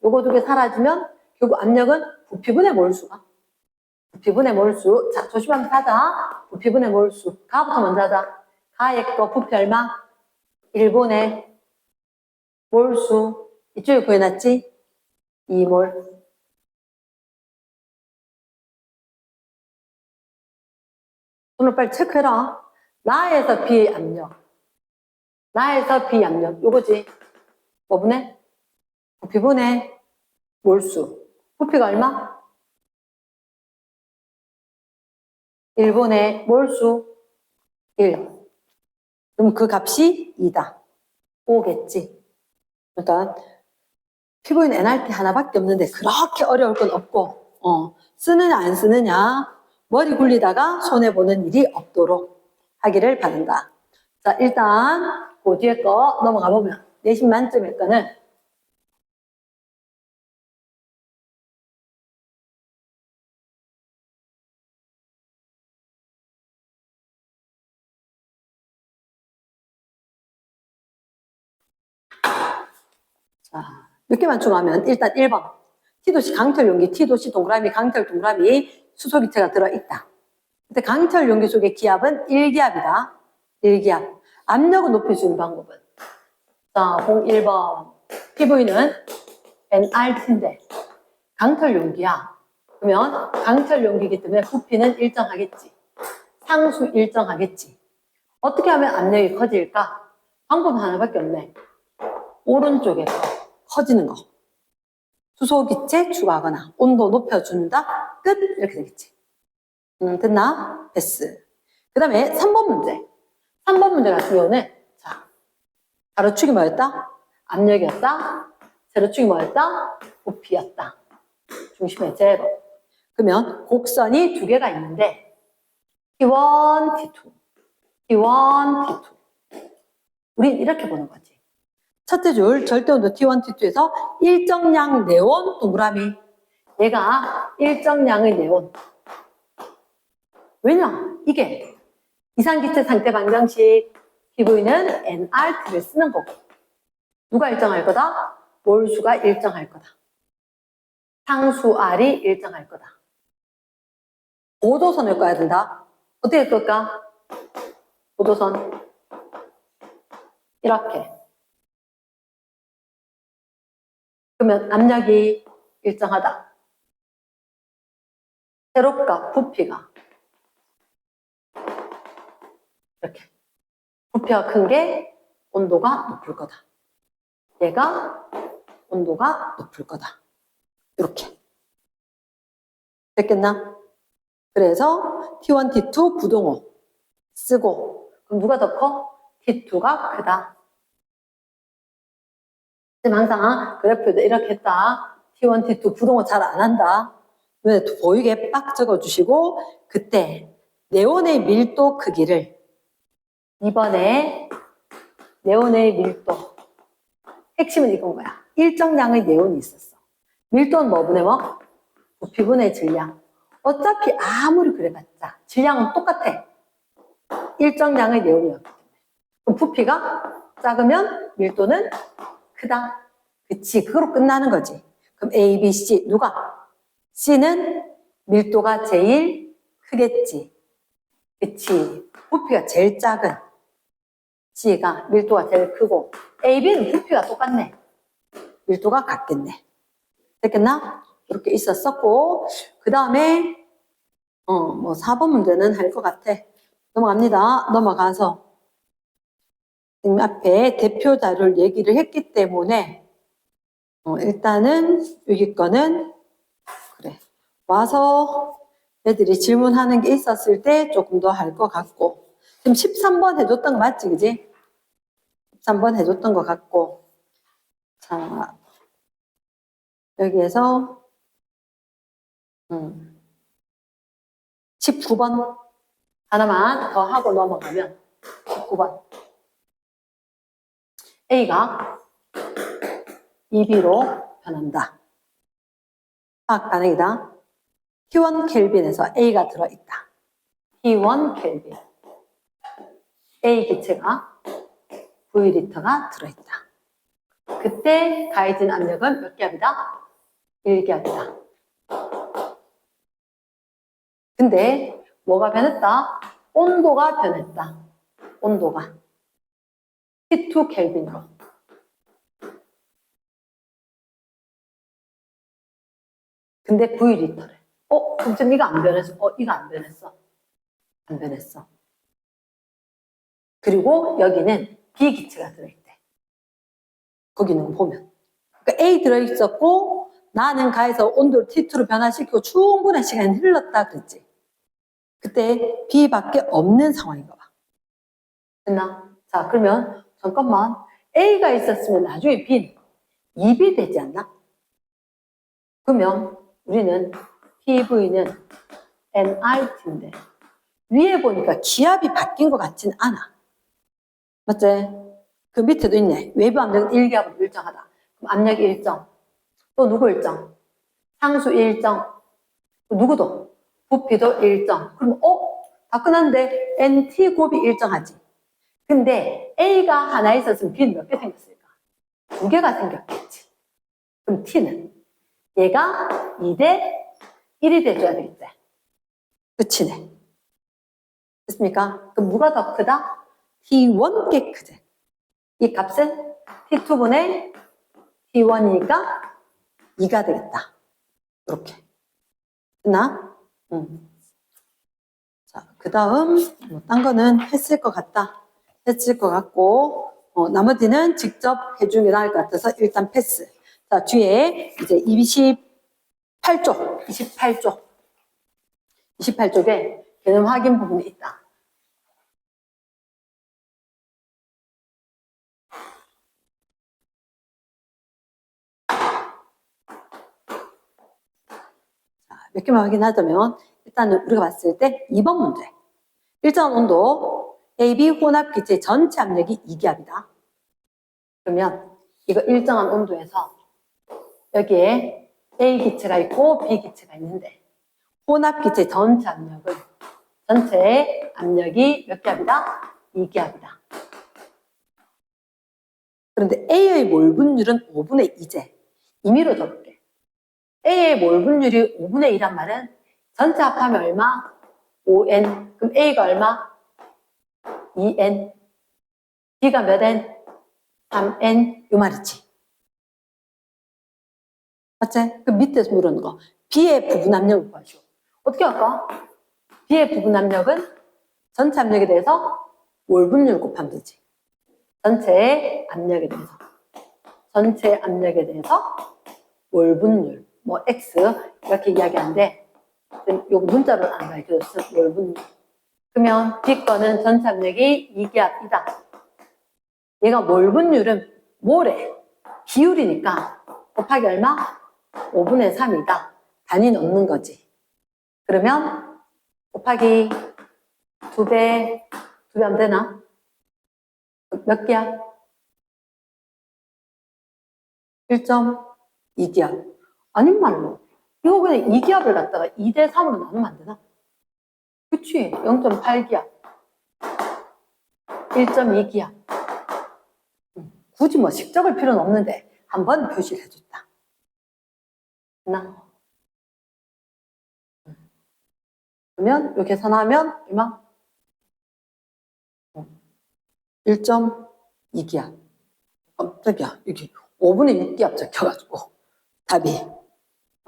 요거 두 개 사라지면 결국 압력은 부피분의 몰수가 부피분의 몰수. 자, 조심하면서 하자. 부피분의 몰수. 가부터 먼저 하자. 가의 거 부피 얼마? 1분의 몰수. 이쪽에 구해놨지? 2몰. 오늘 빨리 체크해라. 나에서 B의 압력. 나에서 B 압력. 요거지. 뭐 분해? 부피분해 몰수. 부피가 얼마? 1분의 몰수 1. 그럼 그 값이 2다. 5겠지. 그러니까 피부인 NRT 하나밖에 없는데 그렇게 어려울 건 없고 쓰느냐 안 쓰느냐 머리 굴리다가 손해보는 일이 없도록 하기를 바란다. 자, 일단 그 뒤에 거 넘어가 보면 내신 만점일 거는 자, 몇 개만 추가하면 일단 1번 T도시 강철 용기, T도시 동그라미, 강철 동그라미 수소기체가 들어있다. 근데 강철 용기 속의 기압은 1기압이다. 1기압. 압력을 높여주는 방법은 자, 01번 PV는 NRT인데 강철 용기야. 그러면 강철 용기이기 때문에 부피는 일정하겠지. 상수 일정하겠지. 어떻게 하면 압력이 커질까? 방법 하나밖에 없네. 오른쪽에 커지는 거. 수소기체 추가하거나 온도 높여준다. 끝. 이렇게 되겠지. 됐나? 패스. 그 다음에 3번 문제. 3번 문제 같은 경우는 자, 가로축이 뭐였다? 압력이었다. 세로축이 뭐였다? 부피였다. 중심의 제로. 그러면 곡선이 두 개가 있는데 T1, T2. T1, T2. 우린 이렇게 보는 거지. 첫째 줄 절대온도 T1, T2에서 일정량 네온 동그라미. 얘가 일정량의 네온. 왜냐? 이게 이상기체 상태 방정식 PV는 NRT를 쓰는 거고 누가 일정할 거다? 몰수가 일정할 거다. 상수 R이 일정할 거다. 고도선을 꺼야 된다. 어떻게 끌까? 고도선 이렇게. 그러면 압력이 일정하다. 세로값, 부피가 이렇게. 부피가 큰 게 온도가 높을 거다. 얘가 온도가 높을 거다. 이렇게. 됐겠나? 그래서 T1, T2 부동호 쓰고 그럼 누가 더 커? T2가 크다. 지금 항상 그래프에도 이렇게 했다. T1, T2 부동호 잘 안 한다. 보이게 빡 적어주시고 그때 네온의 밀도 크기를 이번에 네온의 밀도 핵심은 이건 거야. 일정량의 네온이 있었어. 밀도는 뭐분의 뭐? 부피분의 질량. 어차피 아무리 그래봤자 질량은 똑같아. 일정량의 네온이었기 때문에. 그럼 부피가 작으면 밀도는 크다. 그치, 그거로 끝나는 거지. 그럼 A, B, C 누가? C는 밀도가 제일 크겠지. 그치, 부피가 제일 작은 C가 밀도가 제일 크고 A, B는 부피가 똑같네. 밀도가 같겠네. 됐겠나? 이렇게 있었었고 그 다음에 뭐 4번 문제는 할 것 같아. 넘어갑니다. 넘어가서 지금 앞에 대표 자료를 얘기를 했기 때문에 일단은 여기 거는 그래 와서 애들이 질문하는 게 있었을 때 조금 더 할 것 같고 지금 13번 해줬던 거 맞지 그지? 13번 해줬던 것 같고 자 여기에서 19번 하나만 더 하고 넘어가면 19번 A가 EB로 변한다. 화학 반응이다. T1 켈빈에서 A가 들어있다. T1 켈빈. A 기체가 V리터가 들어있다. 그때 가해진 압력은 몇 기압이다? 1기압이다. 근데 뭐가 변했다? 온도가 변했다. 온도가. T2 켈빈으로. 근데 9리터래. 그럼 이거 안 변했어. 이거 안 변했어. 안 변했어. 그리고 여기는 B기체가 들어있대. 거기는 보면. 그러니까 A 들어있었고, 나는 가해서 온도를 T2로 변화시키고 충분한 시간이 흘렀다 그랬지. 그때 B밖에 없는 상황인가 봐. 됐나? 자, 그러면 잠깐만. A가 있었으면 나중에 B는 2B 되지 않나? 그러면 우리는 PV는 nRT인데 위에 보니까 기압이 바뀐 것 같진 않아. 맞지? 그 밑에도 있네. 외부 압력은 1기압으로 일정하다. 그럼 압력 일정. 또 누구 일정? 상수 일정. 누구도? 부피도 일정. 그럼 다 끝났는데 NT 곱이 일정하지. 근데 A가 하나 있었으면 B는 몇 개 생겼을까? 2개가 생겼겠지. 그럼 T는? 얘가 2대 1이 돼줘야 되겠지. 끝이네. 됐습니까? 그럼 누가 더 크다? T1께 크지. 이 값은 T2분의 T1이니까 2가 되겠다. 이렇게. 됐나? 자, 그 다음, 딴 거는 했을 것 같다. 했을 것 같고, 나머지는 직접 해주는 게 나을 것 같아서 일단 패스. 자, 뒤에 이제 28쪽에 개념 확인 부분이 있다. 몇 개만 확인하자면 일단은 우리가 봤을 때 2번 문제. 일정한 온도 AB 혼합 기체 전체 압력이 2기압이다. 그러면 이거 일정한 온도에서 여기에 A 기체가 있고 B 기체가 있는데 혼합 기체 전체 압력이 몇 기압이다? 2기압이다. 그런데 A의 몰 분율은 5분의 2제. 임의로 적을게. A의 몰 분율이 5분의 2란 말은 전체 합하면 얼마? 5N. 그럼 A가 얼마? 2N. B가 몇 N? 3N. 요 말이지. 맞지? 그 밑에서 물은 거. B의 부분 압력을 구하죠. 어떻게 할까? B의 부분 압력은 전체 압력에 대해서 몰 분율 곱하면 되지. 전체 압력에 대해서 몰 분율. 뭐 X 이렇게 이야기하는데 요 문자로 안 가르쳐줬어. 몰 분율. 그러면 B 거는 전체 압력이 2기압이다. 얘가 몰 분율은 몰에 비율이니까 곱하기 얼마? 5분의 3이다. 단위 넣는 거지. 그러면 곱하기 2배 하면 되나? 몇 기압? 1.2기압. 아닌 말로. 이거 그냥 2기압을 갖다가 2대 3으로 나누면 안 되나? 그치? 0.8기압. 1.2기압. 굳이 뭐 식적을 필요는 없는데 한 번 표시를 해줬다. 나. 그러면 이렇게 계산하면 얼마? 1.2기압. 깜짝이야. 여기 5분의 6기압 적혀가지고 답이.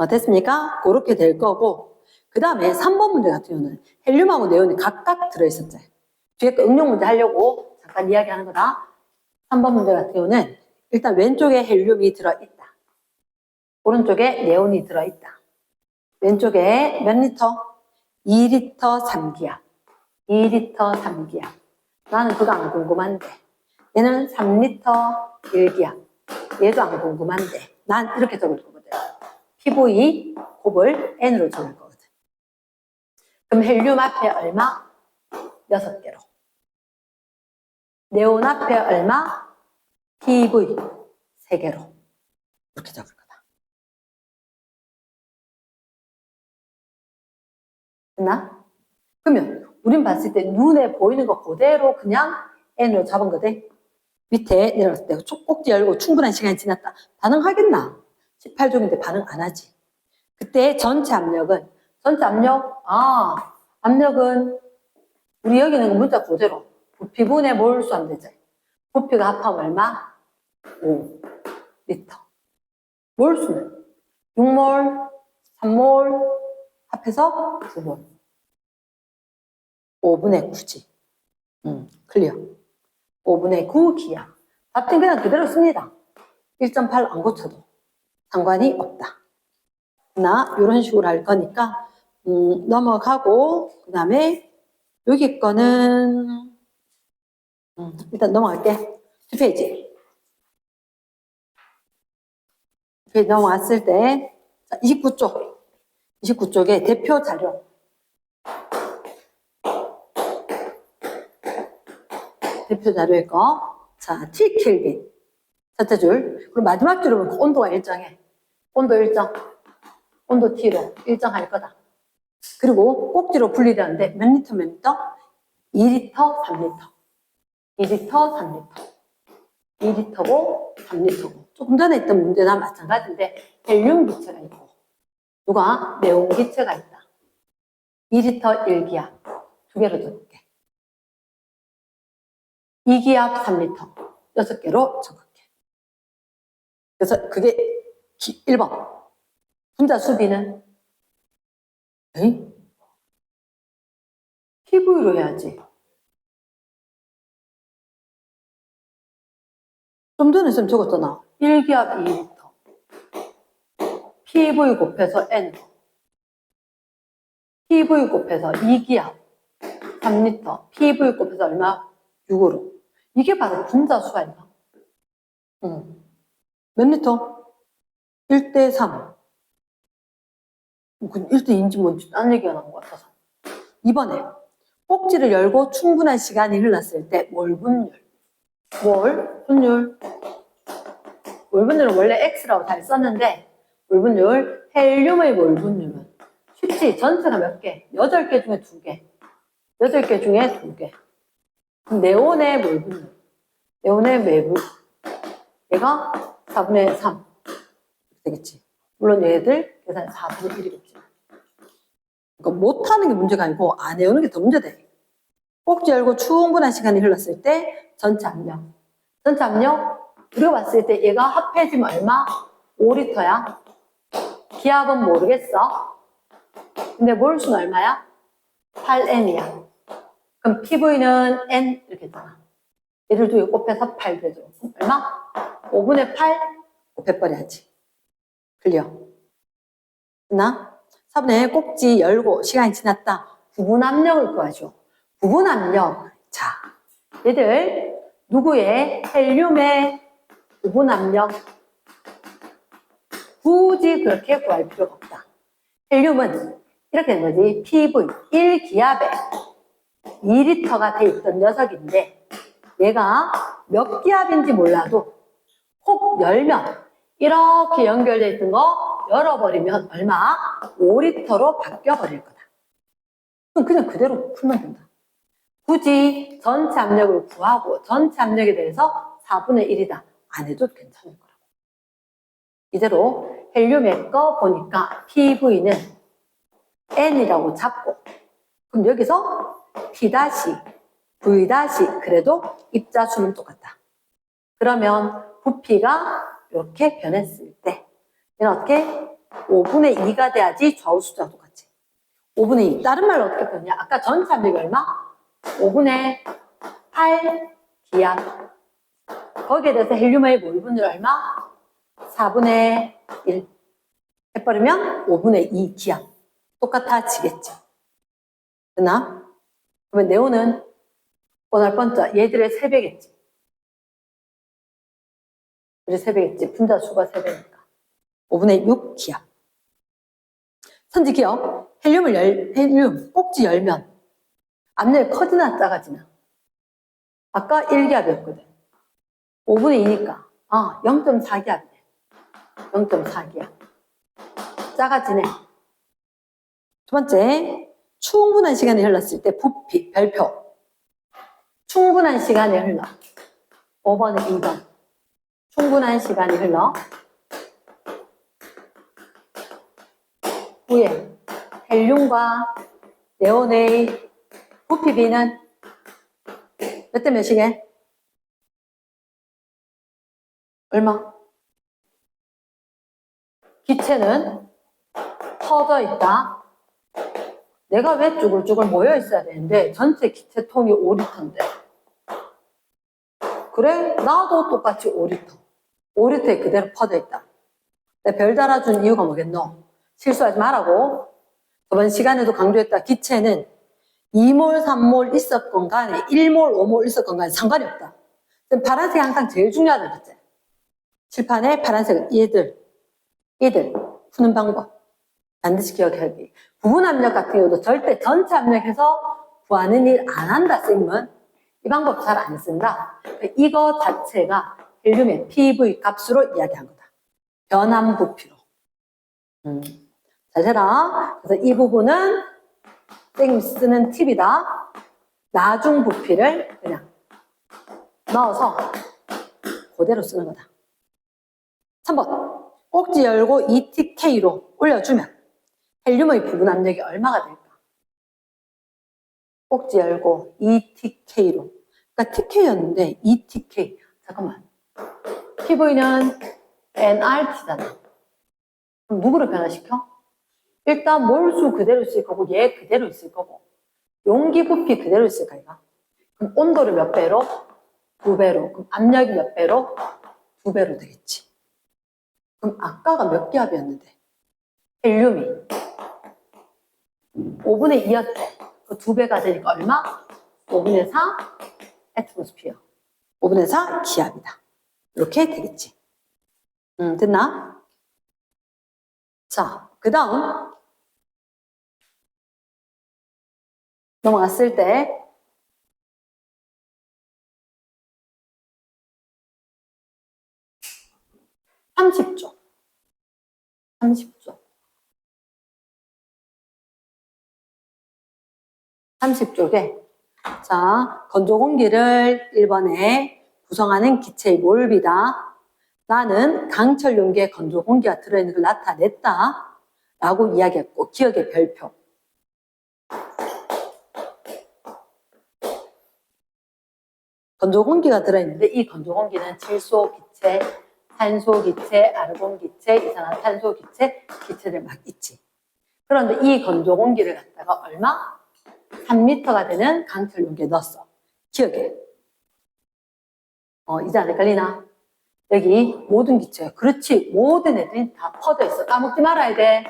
됐습니까? 그렇게 될 거고 그 다음에 3번 문제 같은 경우는 헬륨하고 네온이 각각 들어있었지. 뒤에 거 응용 문제 하려고 잠깐 이야기하는 거다. 3번 문제 같은 경우는 일단 왼쪽에 헬륨이 들어있다. 오른쪽에 네온이 들어있다. 왼쪽에 몇 리터? 2리터 3기압. 2리터 3기압. 나는 그거 안 궁금한데. 얘는 3리터 1기압. 얘도 안 궁금한데. 난 이렇게 적을 거거든. PV 곱을 N으로 적을 거거든. 그럼 헬륨 앞에 얼마? 6개로. 네온 앞에 얼마? PV 3개로. 이렇게 적을 거다. 됐나? 그러면 우린 봤을 때 눈에 보이는 거 그대로 그냥 N으로 잡은 거대. 밑에 내려갔을 때 꼭지 열고 충분한 시간이 지났다. 반응하겠나? 18종인데 반응 안 하지. 그때 전체 압력은 압력은 우리 여기 있는 거 문자 그대로 부피분의 몰수 하면 되지. 부피가 합하면 얼마? 5리터. 몰수는 6몰 3몰 합해서 9몰. 5분의 9지. 클리어. 5분의 9 기압. 답은 그냥 그대로 씁니다. 1.8 안 고쳐도 상관이 없다. 나 이런 식으로 할 거니까 넘어가고 그 다음에 여기 거는 일단 넘어갈게. 두 페이지. 두 페이지 넘어왔을 때 29쪽 29쪽에 대표 자료 대표 자료일 거. 자, T 켈빈 첫째 줄. 그리고 마지막 줄은 온도가 일정해. 온도 일정. 온도 T로 일정할 거다. 그리고 꼭지로 분리되는데 몇 리터 몇 리터? 2리터 3리터. 2리터 3리터. 2리터고 3리터고. 조금 전에 있던 문제나 마찬가지인데 헬륨 기체가 있고 누가 네온 기체가 있다. 2리터 1기압 두 개로 적을게. 2기압 3리터 6개로 적을게. 그래서 그게 1번. 분자 수비는 에이? PV로 해야지. 좀 전에 쌤 적었잖아. 1기압 2리터. PV 곱해서 N으로. PV 곱해서 2기압 3리터. PV 곱해서 얼마? 6으로. 이게 바로 분자수 아닌가? 몇 리터? 1대 3. 1대인지 뭔지 딴 얘기가 나온 것 같아서. 이번에 꼭지를 열고 충분한 시간이 흘렀을 때 몰 분율. 몰 분율. 몰 분율은 원래 X라고 잘 썼는데 몰 분율, 헬륨의 몰 분율은 쉽지. 전체가 몇 개? 8개 중에 2개. 8개 중에 2개. 네온의 몰 분율. 네온의 매분. 얘가 4분의 3. 되겠지. 물론 얘들 계산 4분의 1이겠지. 그러니까 못하는 게 문제가 아니고 안 외우는 게 더 문제돼. 꼭지 열고 충분한 시간이 흘렀을 때 전체 압력. 전체 압력 우리가 봤을 때 얘가 합해지면 얼마? 5리터야. 기압은 모르겠어. 근데 몰수는 얼마야? 8N이야. 그럼 PV는 N 이렇게 했잖아. 얘들 두 개 곱해서 8 되죠. 얼마? 5분의 8 곱해버려야지. 클리어. 됐나? 4분의 꼭지 열고 시간이 지났다. 부분 압력을 구하죠. 부분 압력. 자, 얘들 누구의? 헬륨의 부분 압력. 굳이 그렇게 구할 필요가 없다. 헬륨은 이렇게 된 거지. PV 1기압에 2리터가 돼 있던 녀석인데 얘가 몇 기압인지 몰라도 혹 열면 이렇게 연결되어 있던 거 열어버리면 얼마? 5리터로 바뀌어버릴 거다. 그럼 그냥 그대로 풀면 된다. 굳이 전체 압력을 구하고 전체 압력에 대해서 4분의 1이다. 안 해도 괜찮을 거라고. 이대로 헬륨의 거 보니까 PV는 N이라고 잡고 그럼 여기서 P-, V- 그래도 입자수는 똑같다. 그러면 부피가 이렇게 변했을 때 얘는 어떻게? 5분의 2가 돼야지 좌우 숫자가 똑같지. 5분의 2. 다른 말로 어떻게 표현냐? 아까 전체 압력이 얼마? 5분의 8 기압. 거기에 대해서 헬륨의 몰 분율 얼마? 4분의 1. 해버리면 5분의 2 기압. 똑같아지겠지. 됐나? 그러면 네온은 오늘 번째 얘들의 3배겠지. 얘들의 3배겠지. 분자수가 3배니까. 5분의 6 기압. 선지 기억. 헬륨 꼭지 열면 압력이 커지나 작아지나? 아까 1기압이었거든. 5분의 2니까 0.4기압이네. 0.4기압. 작아지네. 두 번째, 충분한 시간이 흘렀을 때 부피, 별표. 충분한 시간이 흘러. 5번에 2번. 충분한 시간이 흘러. 후에 헬륨과 네온의 부피 B는 몇 대 몇이게? 얼마? 기체는 퍼져 있다. 내가 왜 쭈글쭈글 모여 있어야 되는데 전체 기체통이 5리터인데. 그래? 나도 똑같이 5리터. 5리터에 그대로 퍼져 있다. 내가 별 달아준 이유가 뭐겠노? 실수하지 말라고. 저번 시간에도 강조했다. 기체는 2몰, 3몰 있었건 간에 1몰, 5몰 있었건 간에 상관이 없다. 파란색이 항상 제일 중요하다 그랬지. 칠판에 파란색은 얘들 푸는 방법. 반드시 기억해야지. 부분 압력 같은 경우도 절대 전체 압력해서 구하는 일 안 한다, 쌤은. 이 방법 잘 안 쓴다. 이거 자체가 헬륨의 PV 값으로 이야기한 거다. 변함 부피로. 잘 세라. 그래서 이 부분은 쌤이 쓰는 팁이다. 나중 부피를 그냥 넣어서 그대로 쓰는 거다. 3번. 꼭지 열고 ETK로 올려주면 헬륨의 부분 압력이 얼마가 될까? 꼭지 열고 ETK로. 그러니까 TK였는데 ETK. 잠깐만. PV는 nRT잖아. 그럼 누구를 변화시켜? 일단 몰수 그대로 있을 거고 얘 그대로 있을 거고 용기 부피 그대로 있을 거야. 그럼 온도를 몇 배로? 2배로. 그럼 압력이 몇 배로? 2배로 되겠지. 그럼 아까가 몇 기압이었는데? 헬륨이 5분의 2였대. 그 2배가 되니까 얼마? 5분의 4 애트모스피어. 5분의 4 기압이다. 이렇게 되겠지. 됐나? 자, 그 다음 넘어갔을 때 30조. 30쪽에 자, 건조 공기를 1번에 구성하는 기체의 몰비다. 나는 강철 용기에 건조 공기가 들어있는 걸 나타냈다. 라고 이야기했고, 기억의 별표. 건조 공기가 들어있는데 이 건조 공기는 질소 기체, 산소 기체, 아르곤 기체, 이산화탄소 기체, 기체들 막 있지. 그런데 이 건조 공기를 갖다가 얼마? 3리터가 되는 강철 용기에 넣었어. 기억해. 이제 안 헷갈리나? 여기 모든 기체. 그렇지. 모든 애들이 다 퍼져 있어. 까먹지 말아야 돼.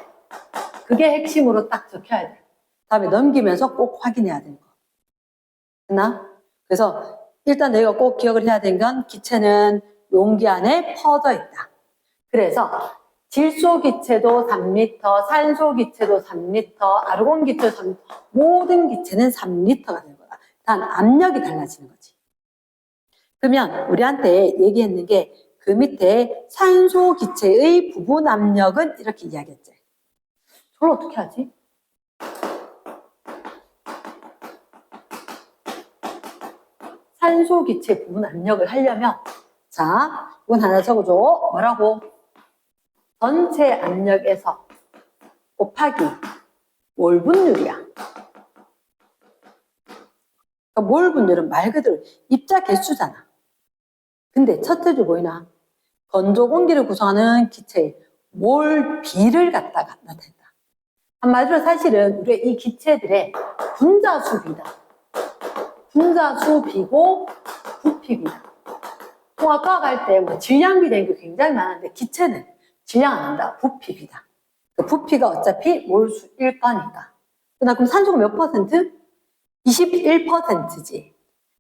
그게 핵심으로 딱 적혀야 돼. 다음에 넘기면서 꼭 확인해야 되는 거. 됐나? 그래서 일단 너희가 꼭 기억을 해야 되는 건 기체는 용기 안에 퍼져 있다. 그래서 질소 기체도 3리터, 산소 기체도 3리터, 아르곤 기체도 3리터, 모든 기체는 3리터가 되는 거다. 단 압력이 달라지는 거지. 그러면 우리한테 얘기했는 게 그 밑에 산소 기체의 부분 압력은 이렇게 이야기했지. 저걸 어떻게 하지? 산소 기체 부분 압력을 하려면 자, 이건 하나 적어줘. 뭐라고? 전체 압력에서 곱하기 몰 분율이야. 그러니까 몰 분율은 말 그대로 입자 개수잖아. 근데 첫째 줄 보이나? 건조 공기를 구성하는 기체의 몰 비를 갖다가 나타낸다. 한마디로 사실은 우리 이 기체들의 분자수 비다. 분자수 비고 부피비다. 통합과학 할 때 뭐 질량비 되는 게 굉장히 많은데 기체는 질량 안 한다. 부피비다. 그 부피가 어차피 몰수일 거니까. 그럼 산소가 몇 퍼센트? 21%지.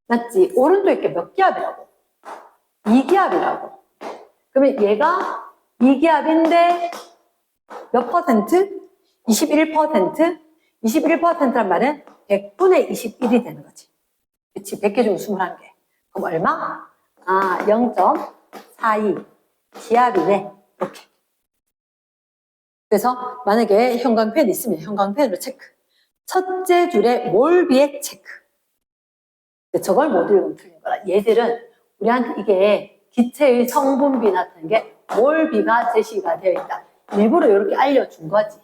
맞지? 오른쪽에 게 몇 기압이라고? 2기압이라고. 그러면 얘가 2기압인데 몇 퍼센트? 21%? 21%란 말은 100분의 21이 되는 거지. 그치? 100개 중에 21개. 그럼 얼마? 0.42 기압이네. 이렇게. 그래서 만약에 형광펜 있으면 형광펜으로 체크. 첫째 줄에 몰비의 체크. 저걸 못 읽으면 틀린 거라. 얘들은 우리한테 이게 기체의 성분비 나타나는 게 몰비가 제시가 되어 있다. 일부러 이렇게 알려준 거지.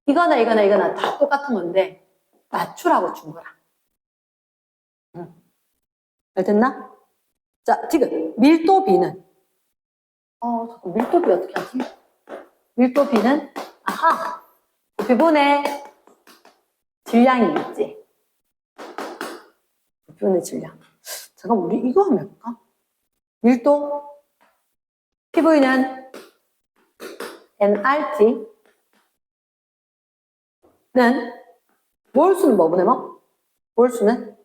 이거나 다 똑같은 건데 맞추라고 준 거라. 잘 됐나? 자, 지금 밀도비는 잠깐 밀도비 어떻게 하지? 밀도비는 부피분의 질량이겠지. 부피분의 질량. 잠깐 우리 이거 한번 해볼까? 밀도. PV는 nRT는 몰수는 뭐분의 뭐? 몰수는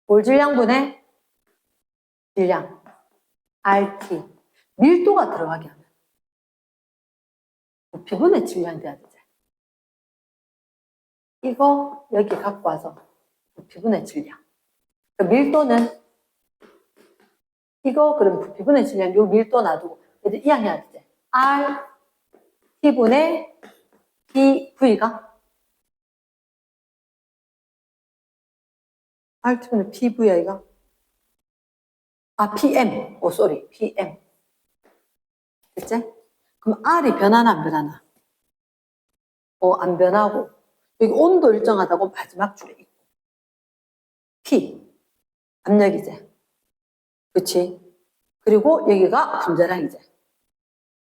몰질량분의 질량 RT. 밀도가 들어가게 하면 부피분의 질량이 돼야 되지. 이거 여기 갖고 와서 부피분의 질량. 그 밀도는 이거 그럼 부피분의 질량 요 밀도 놔두고 얘들 이항해야 되지. R T분의 PV가 R T분의 PV야 이거. 아 PM. 오 쏘리 PM. 됐지? 그럼 R이 변하나 안 변하나? 안 변하고 여기 온도 일정하다고 마지막 줄에 있고 P 압력이지. 그치? 그리고 여기가 분자량이지.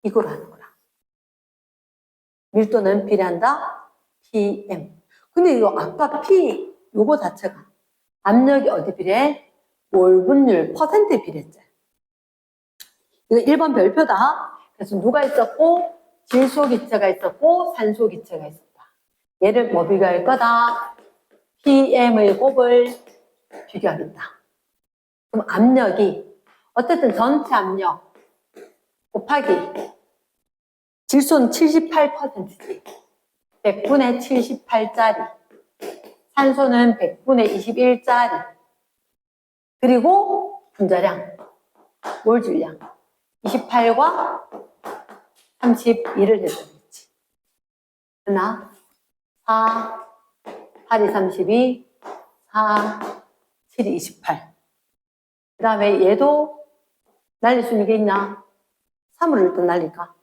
이걸 하는 거야. 밀도는 비례한다. PM. 근데 이거 아까 P 요거 자체가 압력이 어디 비례해? 몰분율 퍼센트에 비례했지. 이거 1번 별표다. 그래서 누가 있었고 질소 기체가 있었고 산소 기체가 있었다. 얘를 뭐 비교할 거다? PM의 곱을 비교하겠다. 그럼 압력이 어쨌든 전체 압력 곱하기 질소는 78%지. 100분의 78짜리. 산소는 100분의 21짜리. 그리고 분자량, 몰질량 28과 32를 해줘야겠지. 하나, 4, 8이 32, 4, 7이 28. 그 다음에 얘도 날릴 수 있는 게 있나? 3으로 일단 날릴까?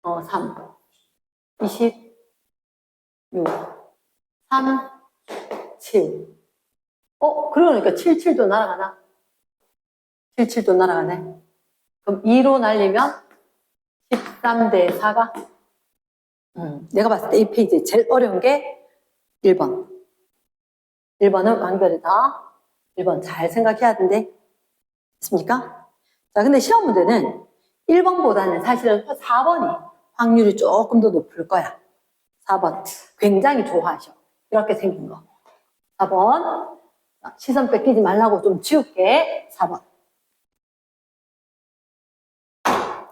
3, 26, 3, 7. 그러니까 77도 날아가나? 77도 날아가네. 그럼 2로 날리면 13대 4가? 내가 봤을 때 이 페이지 제일 어려운 게 1번. 1번은 완결이다. 1번 잘 생각해야 된대. 됐습니까? 자, 근데 시험 문제는 1번보다는 사실은 4번이 확률이 조금 더 높을 거야. 4번. 굉장히 좋아하셔. 이렇게 생긴 거. 4번. 시선 뺏기지 말라고 좀 지울게. 4번.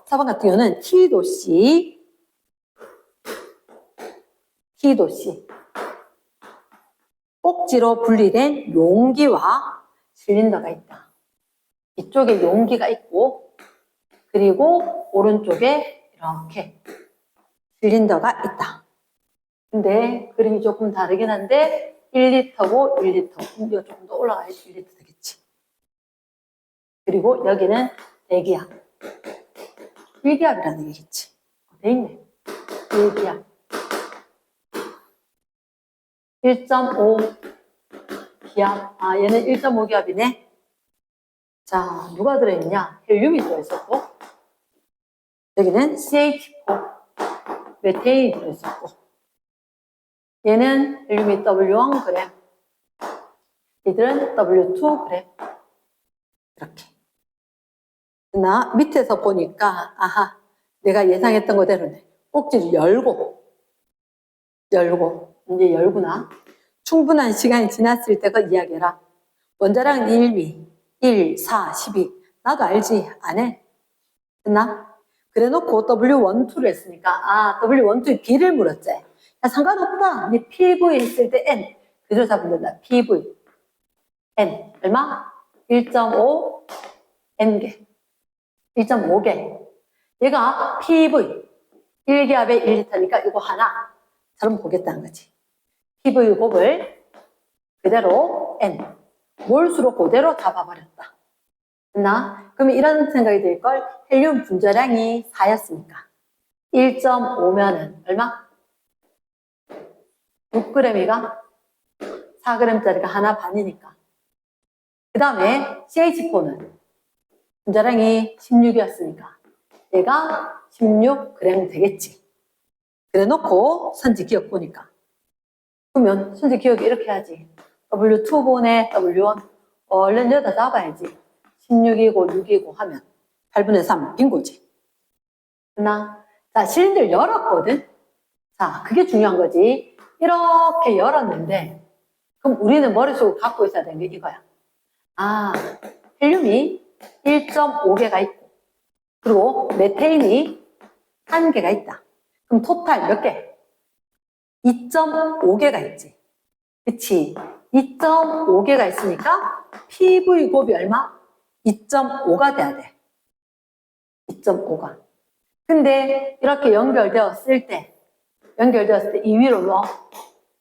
4번 같은 경우는 T도씨. 꼭지로 분리된 용기와 실린더가 있다. 이쪽에 용기가 있고, 그리고 오른쪽에 이렇게 실린더가 있다. 근데 그림이 조금 다르긴 한데 1리터고 1리터. 이거 조금 더 올라가야지 1리터 되겠지. 그리고 여기는 대기압. 1기압이라는 얘기겠지. 돼 있네. 1기압. 1.5 기압. 얘는 1.5 기압이네. 자, 누가 들어있냐? 헬륨이 들어있었고, 여기는 CH4, 메테인이 들어있었고, 얘는 헬륨이 W1g, 얘들은 W2g. 이렇게. 나 밑에서 보니까, 내가 예상했던 거대로네. 꼭지를 열고, 이제 열구나. 충분한 시간이 지났을 때가 이야기해라. 원자량은 1미, 1, 4, 12. 나도 알지? 안 해? 됐나? 그래 놓고 W1, 2를 했으니까, W1, 2의 B를 물었지. 야, 상관없다. 네 PV 있을 때 N. 그대로 잡으면 된다. PV. N. 얼마? 1.5 N개. 1.5개. 얘가 PV. 1기압에 1리터니까 이거 하나처럼 보겠다는 거지. PV 곱을 그대로 N. 몰수로 그대로 잡아버렸다. 됐나? 그러면 이런 생각이 들걸. 헬륨 분자량이 4였으니까 1.5면은 얼마? 6g이가 4g짜리가 하나 반이니까. 그 다음에 CH4는 분자량이 16이었으니까 얘가 16g 되겠지. 그래 놓고 선지 기억 보니까. 그러면 선지 기억이 이렇게 해야지. W2분의 W1. 얼른 여기다 잡아야지. 16이고 6이고 하면 8분의 3 빈고지. 됐나? 자, 실린더를 열었거든. 자, 그게 중요한 거지. 이렇게 열었는데 그럼 우리는 머릿속에 갖고 있어야 되는 게 이거야. 아, 헬륨이 1.5개가 있고 그리고 메테인이 1개가 있다. 그럼 토탈 몇 개? 2.5개가 있지. 그치? 2.5개가 있으니까 PV 곱이 얼마? 2.5가 돼야 돼. 2.5가. 근데 이렇게 연결되었을 때 이 위로 뭐?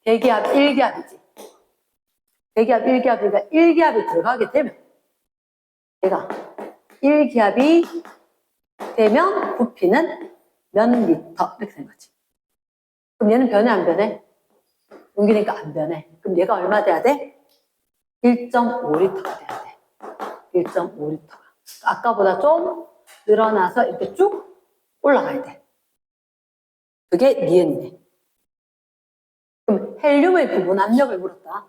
대기압 1기압이지. 대기압 1기압이니까 1기압이 들어가게 되면 얘가 1기압이 되면 부피는 몇 리터 이렇게 된 거지. 그럼 얘는 변해 안 변해? 옮기니까 안 변해. 그럼 얘가 얼마 돼야 돼? 1.5리터가 돼야 돼. 1.5리터가. 아까보다 좀 늘어나서 이렇게 쭉 올라가야 돼. 그게 니은이네. 그럼 헬륨의 부분 압력을 물었다.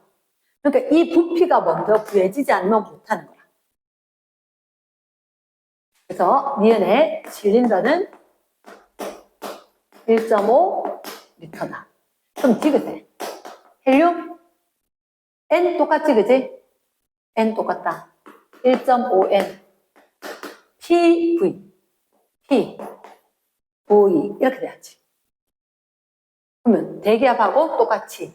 그러니까 이 부피가 먼저 구해지지 않으면 못하는 거야. 그래서 니은의 실린더는 1.5리터다. 그럼 디귿에 헬륨 N 똑같지, 그지? N 똑같다. 1.5N PV P V 이렇게 돼야지. 그러면 대기압하고 똑같이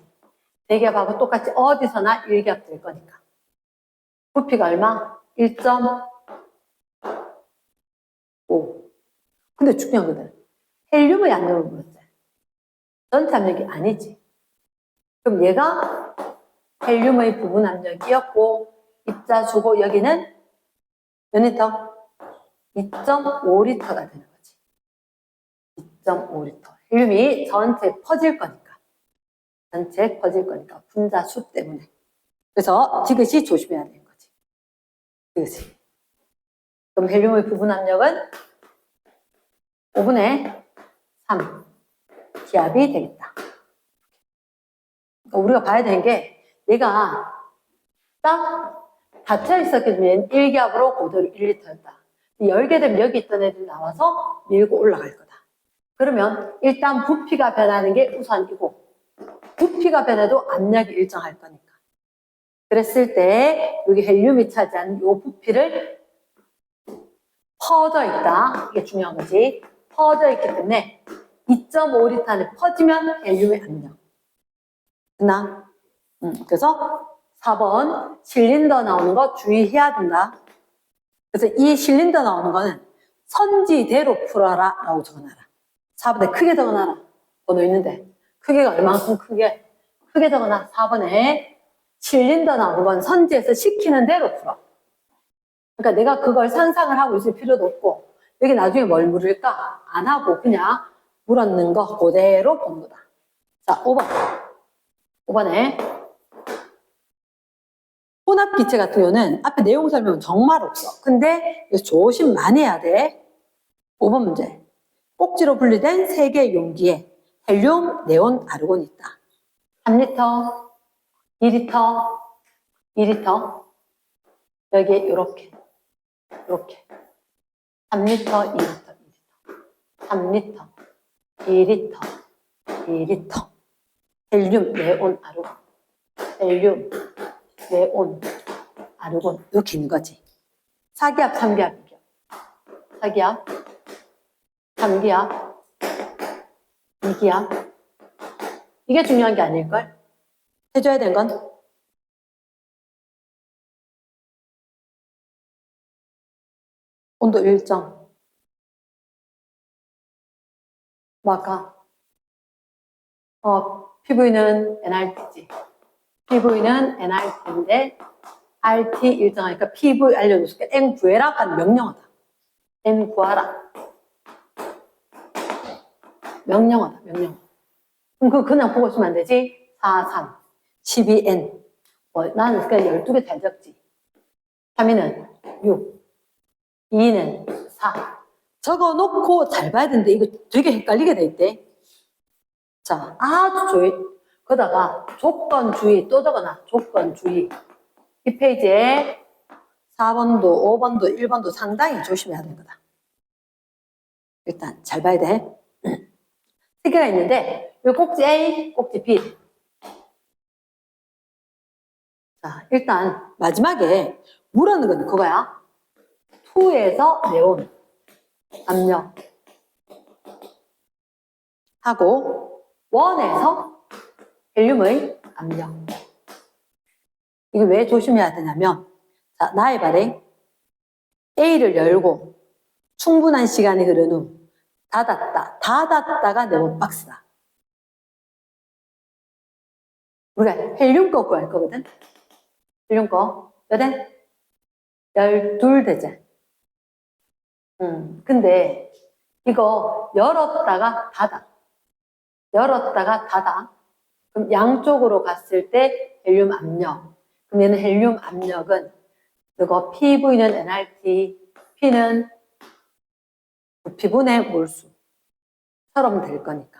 어디서나 1기압 될 거니까. 부피가 얼마? 1.5. 근데 중요한 거는 헬륨의 압력을 물었지. 전체 압력이 아니지. 그럼 얘가 헬륨의 부분 압력이었고 입자 주고 여기는 몇 리터? 2.5리터가 되는 거지. 2.5리터. 헬륨이 전체에 퍼질 거니까. 분자 수 때문에. 그래서 디귿이 조심해야 되는 거지. 디귿이. 그럼 헬륨의 부분 압력은 5분의 3 기압이 되겠다. 그러니까 우리가 봐야 되는 게 얘가 딱 닫혀 있었거든. 1기압으로 고도로 1리터였다. 열게 되면 여기 있던 애들이 나와서 밀고 올라갈 거다. 그러면 일단 부피가 변하는 게 우선이고 부피가 변해도 압력이 일정할 거니까. 그랬을 때 여기 헬륨이 차지하는 이 부피를 퍼져 있다. 이게 중요한 거지. 퍼져 있기 때문에 2.5리터 안에 퍼지면 헬륨의 압력. 됐나? 그래서 4번 실린더 나오는 거 주의해야 된다. 그래서 이 실린더 나오는 거는 선지대로 풀어라 라고 적어놔라. 4번에 크게 적어놔라. 번호 있는데 크기가 얼마만큼 크게 적어놔. 4번에 실린더 나오는 건 선지에서 시키는 대로 풀어. 그러니까 내가 그걸 상상을 하고 있을 필요도 없고 여기 나중에 뭘 물을까? 안 하고 그냥 물었는 거 그대로 보는 거다. 자, 5번에 혼합기체 같은 경우는 앞에 내용 설명은 정말 없어. 근데 조심 많이 해야 돼. 5번 문제. 꼭지로 분리된 3개의 용기에 헬륨, 네온, 아르곤이 있다. 3리터, 2리터, 2리터. 여기에 이렇게 3리터, 2리터, 3리터, 2리터, 2리터. 헬륨, 네온, 아르곤. 헬륨, 네온, 아르곤. 이렇게 있는 거지. 4기압, 3기압, 2기압. 4기압, 3기압, 2기압. 이게 중요한 게 아닐걸? 해줘야 되는 건? 온도 일정. 뭐 아까? PV는 NRT지. PV는 NRT인데 RT 일정하니까 PV 알려줬을게. N 구해라 하는 명령어다. N 구하라. 명령어다. 그럼 그냥 보고 있으면 안 되지? 4, 3, 12N. 나는 그냥 12개 잘 적지. 3위는 6, 2는 4, 적어 놓고 잘 봐야 되는데 이거 되게 헷갈리게 돼 있대. 자, 아주 주의. 거다가 조건주의 또 적어놔. 조건주의. 이 페이지에 4번도, 5번도, 1번도 상당히 조심해야 되는 거다. 일단 잘 봐야 돼. 세 개가 있는데 이 꼭지 A, 꼭지 B. 자, 일단 마지막에 뭐라는 건 그거야. 2에서 네온, 압력 하고 1에서 헬륨의 압력. 이게 왜 조심해야 되냐면, 자, 나의 발에 A를 열고 충분한 시간이 흐른 후 닫았다가 네온 박스다. 우리가 헬륨 거 구할 거거든. 헬륨 거 몇 엔? 12대째. 근데 이거 열었다가 닫아. 열었다가 닫아. 그럼 양쪽으로 갔을 때 헬륨 압력. 그럼 얘는 헬륨 압력은 이거 PV는 nRT, P는 부피분의 몰수처럼 될 거니까.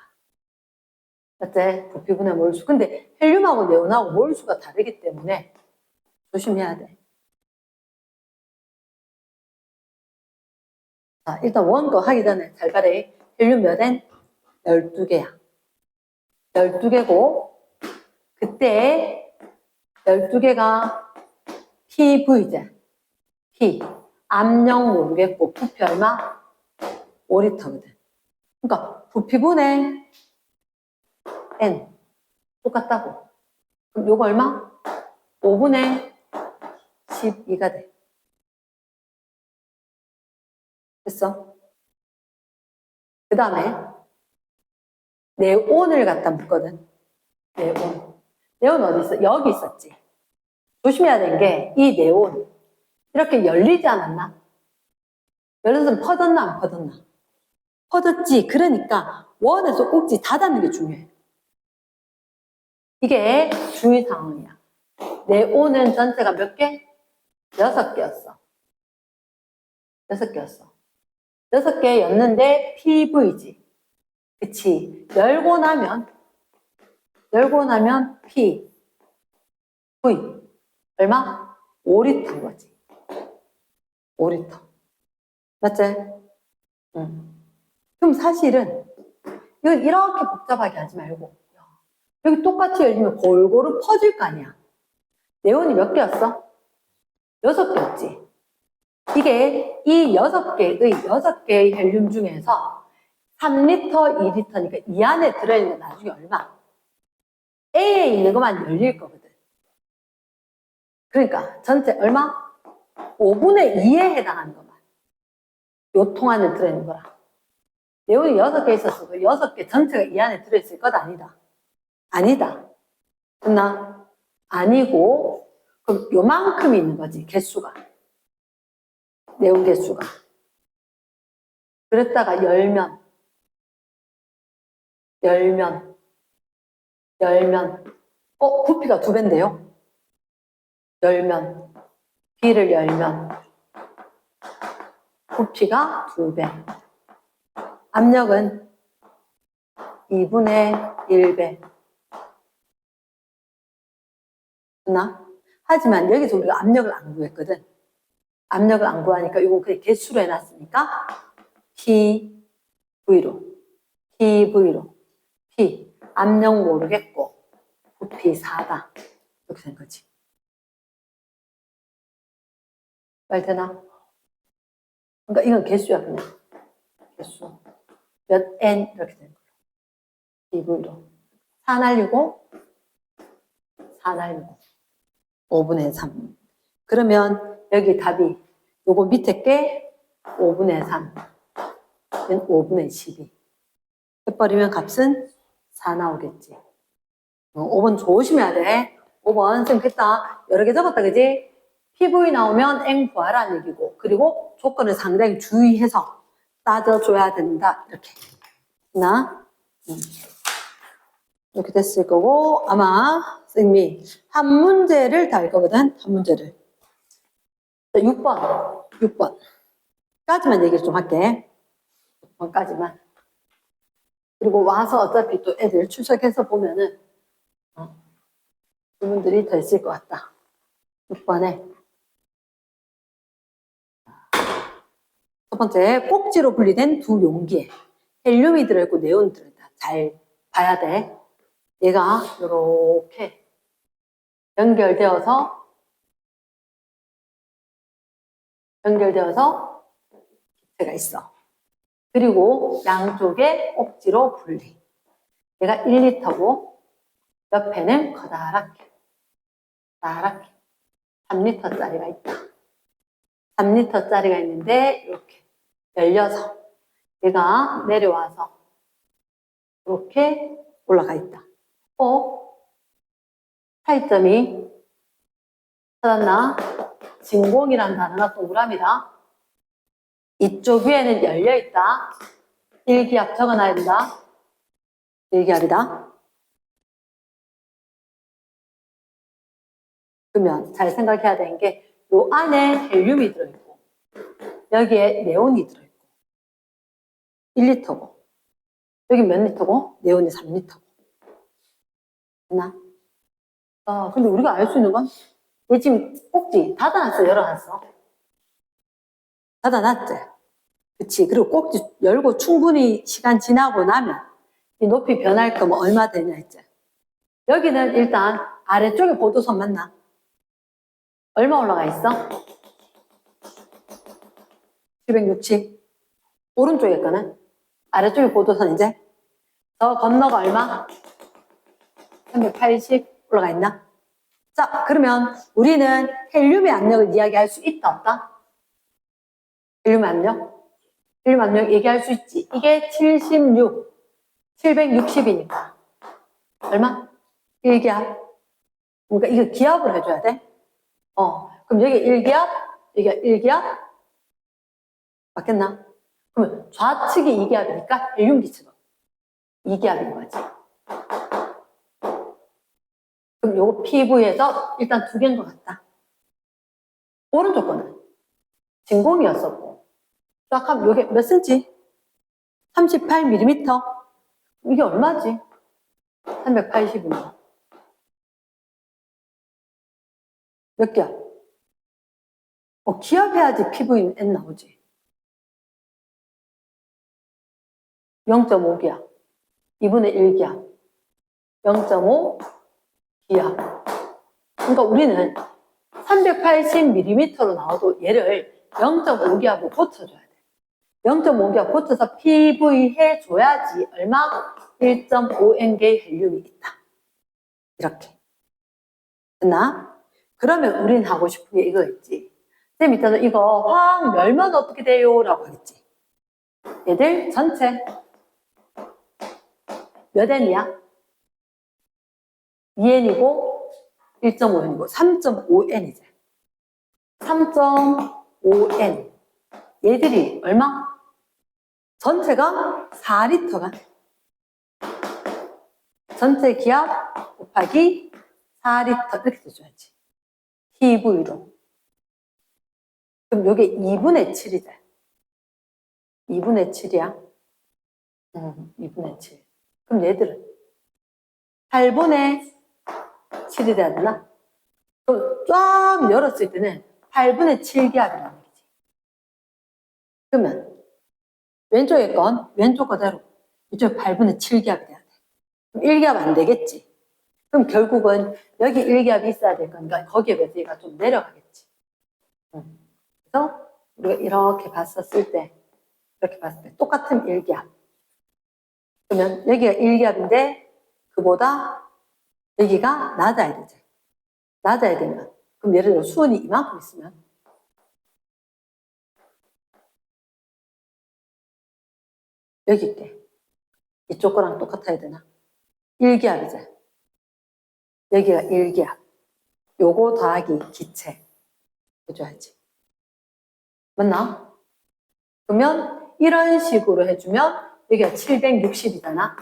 맞지? 부피분의 몰수. 근데 헬륨하고 네온하고 몰수가 다르기 때문에 조심해야 돼. 자, 일단 원거 하기 전에 잘 봐래. 헬륨 몇 엔? 12개야. 12개고 그때 12개가 PV제. P. 압력 모르겠고 부피 얼마? 5리터거든. 그러니까 부피분의 N 똑같다고. 그럼 요거 얼마? 5분의 12가 돼. 됐어? 그 다음에 네온을 갖다 묶거든. 네온. 네온 어디 있어? 여기 있었지. 조심해야 되는 게 이 네온 이렇게 열리지 않았나? 열려서 퍼졌나 안 퍼졌나? 퍼졌지. 그러니까 원에서 꼭지 닫아는 게 중요해. 이게 주의 상황이야. 네온은 전체가 몇 개? 6개였어. 6개였어. 6개였는데 PV지. 그치. 열고 나면 P, V. 얼마? 5리터인 거지. 5리터. 맞지? 응. 그럼 사실은 이건 이렇게 복잡하게 하지 말고 여기 똑같이 열리면 골고루 퍼질 거 아니야. 네온이 몇 개였어? 6개였지. 이게 이 6개의 헬륨 중에서 3리터, 2리터니까 이 안에 들어있는 건 나중에 얼마? A에 있는 것만 열릴 거거든. 그러니까 전체 얼마? 5분의 2에 해당하는 것만. 요 통 안에 들어있는 거라. 네온이 6개 있었어도 6개 전체가 이 안에 들어있을 것 아니다. 아니다. 됐나? 아니고 그럼 요만큼 있는 거지, 개수가. 네온 개수가. 그랬다가 열면 부피가 2배인데요? 열면 B를 열면 부피가 2배. 압력은 2분의 1배. 됐나? 하지만 여기서 우리가 압력을 안 구했거든. 압력을 안 구하니까 이거 그냥 개수로 해놨으니까 PV로 P 압력 모르겠고 부피 4다. 이렇게 된 거지. 말 되나? 그러니까 이건 개수야, 그냥. 개수. 몇 N 이렇게 되는 거야. PV로. 4 날리고 5분의 3. 그러면 여기 답이 요거 밑에 게 5분의 3. 5분의 12. 해버리면 값은 4 나오겠지. 5번 조심해야 돼. 5번 선생님 그랬다. 여러 개 적었다, 그지? PV 나오면 N 구하라는 얘기고, 그리고 조건을 상당히 주의해서 따져줘야 된다. 이렇게. 나 이렇게 됐을 거고, 아마 선생님이 한 문제를 다 할 거거든. 한 문제를. 6번 까지만 얘기를 좀 할게. 6번까지만. 그리고 와서 어차피 또 애들 출석해서 보면은 질문들이 더 있을 것 같다. 6번에 첫 번째, 꼭지로 분리된 두 용기에 헬륨이 들어있고 네온이 들어있다. 잘 봐야 돼. 얘가 이렇게 연결되어서 기체가 있어. 그리고 양쪽에 꼭지로 분리. 얘가 1리터고 옆에는 커다랗게 3리터짜리가 있다. 3리터짜리가 있는데 이렇게 열려서 얘가 내려와서 이렇게 올라가 있다. 차이점이 찾았나? 진공이란 단어가 동그라미다. 이쪽 위에는 열려있다. 1기압 적어놔야 된다. 1기압이다. 그러면 잘 생각해야 되는 게 요 안에 헬륨이 들어있고 여기에 네온이 들어있고 1리터고 여기 몇 리터고? 네온이 3리터고. 됐나? 근데 우리가 알 수 있는 건 얘 지금 꼭지 닫아놨어, 열어놨어? 닫아놨지? 그치. 그리고 꼭지 열고 충분히 시간 지나고 나면 이 높이 변할 거면 얼마 되냐 했지? 여기는 일단 아래쪽에 보도선 맞나? 얼마 올라가 있어? 760. 오른쪽에 거는? 아래쪽에 보도선 이제? 더 건너가 얼마? 380 올라가 있나? 자, 그러면 우리는 헬륨의 압력을 이야기할 수 있다, 없다? 헬륨 압력? 헬륨 압력 얘기할 수 있지. 이게 760이니까. 얼마? 1기압. 그러니까 이거 기압을 해줘야 돼. 그럼 여기 1기압, 여기가 1기압? 맞겠나? 그러면 좌측이 2기압이니까 헬륨 기체가 2기압인 거지. 그럼 요거 PV에서 일단 두 개인 것 같다. 오른쪽 거는 진공이었었고, 딱 하면 요게 몇 센치? 38mm? 이게 얼마지? 380이면. 몇 기압? 기압해야지 PV는 N 나오지. 0.5기압. 2분의 1기압. 0.5 기압. 그러니까 우리는 380mm로 나와도 얘를 0.5기압으로 고쳐줘야 돼. 0.5기압 고쳐서 PV 해줘야지 얼마? 1.5N개의 헬륨이 있다. 이렇게. 됐나? 그러면 우린 하고 싶은 게 이거 있지. 쌤 이따는 이거 화학 멸면 어떻게 돼요? 라고 하겠지. 얘들 전체 몇 N이야? 2N이고 1.5N이고 3.5N이지. 3.5N. 얘들이 얼마? 전체가 4리터가 전체 기압 곱하기 4리터 이렇게 써줘야지. PV로. 그럼 요게 2분의 7이다. 2분의 7이야. 2분의 7. 그럼 얘들은 8분의 7이 돼야 되나? 그럼 쫙 열었을 때는 8분의 7기압이라는 얘기지. 그러면 왼쪽에 건 왼쪽 거대로 이쪽에 8분의 7기압이 돼야 돼. 그럼 1기압 안 되겠지. 그럼 결국은 여기 1기압이 있어야 될 거니까 거기에 비해서 얘가 좀 내려가겠지. 그래서 우리가 이렇게 봤을 때 똑같은 1기압. 그러면 여기가 1기압인데 그보다 여기가 낮아야 되지. 낮아야 되면 그럼 예를 들어 수온이 이만큼 있으면 여기 있게 이쪽 거랑 똑같아야 되나? 1기압이지. 여기가 1기압. 요거 더하기 기체 해줘야지. 맞나? 그러면 이런 식으로 해주면 여기가 760이잖아.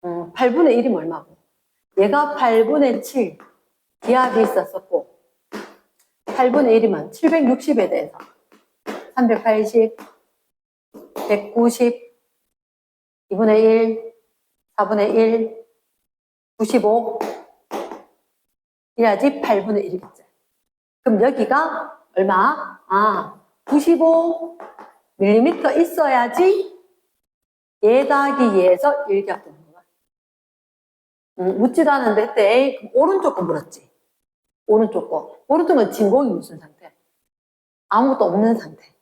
8분의 1이면 얼마고? 얘가 8분의 7 기압이 있었었고 8분의 1이면 760에 대해서 380 190, 2분의 1, 4분의 1, 95, 이래야지 8분의 1이겠지. 그럼 여기가 얼마? 95mm 있어야지 얘 더하기 얘에서 1겹 되는 거야. 묻지도 않았는데 그때 오른쪽 거 물었지. 오른쪽 거. 오른쪽은 진공이 무슨 상태? 아무것도 없는 상태.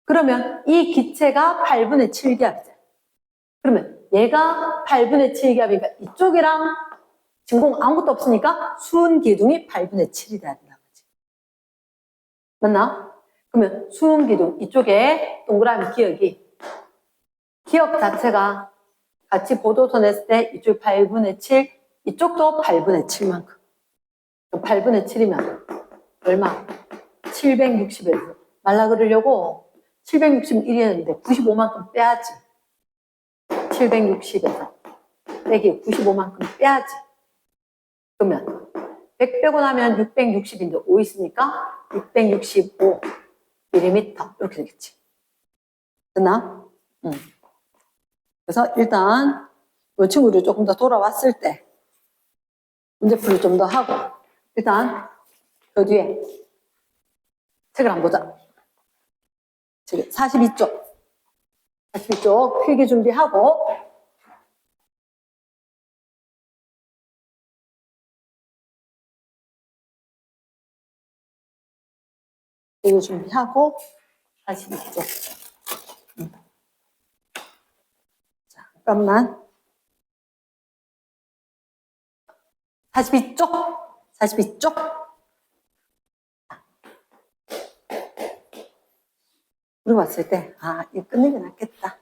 그러면 이 기체가 8분의 7기압이잖아. 그러면 얘가 8분의 7기압이니까 이쪽이랑 진공 아무것도 없으니까 수은 기둥이 8분의 7이 돼야 된다는 거지. 맞나? 그러면 수은 기둥 이쪽에 동그라미 기억 자체가 같이 보도선 했을 때 이쪽 8분의 7, 이쪽도 8분의 7만큼. 8분의 7이면 얼마? 760에서 말라 그러려고 761이었는데 95만큼 빼야지. 760에서 빼기 95만큼 빼야지. 그러면 100 빼고 나면 660인데 5 있으니까 665mm 이렇게 되겠지. 됐나? 그래서 일단 이 친구를 조금 더 돌아왔을 때 문제풀이를 좀 더 하고 일단 그 뒤에 책을 한번 보자. 42쪽 필기 준비하고 필기 준비하고 42쪽 자, 잠깐만 42쪽 우리 왔을 때 이거 끊는 게 낫겠다.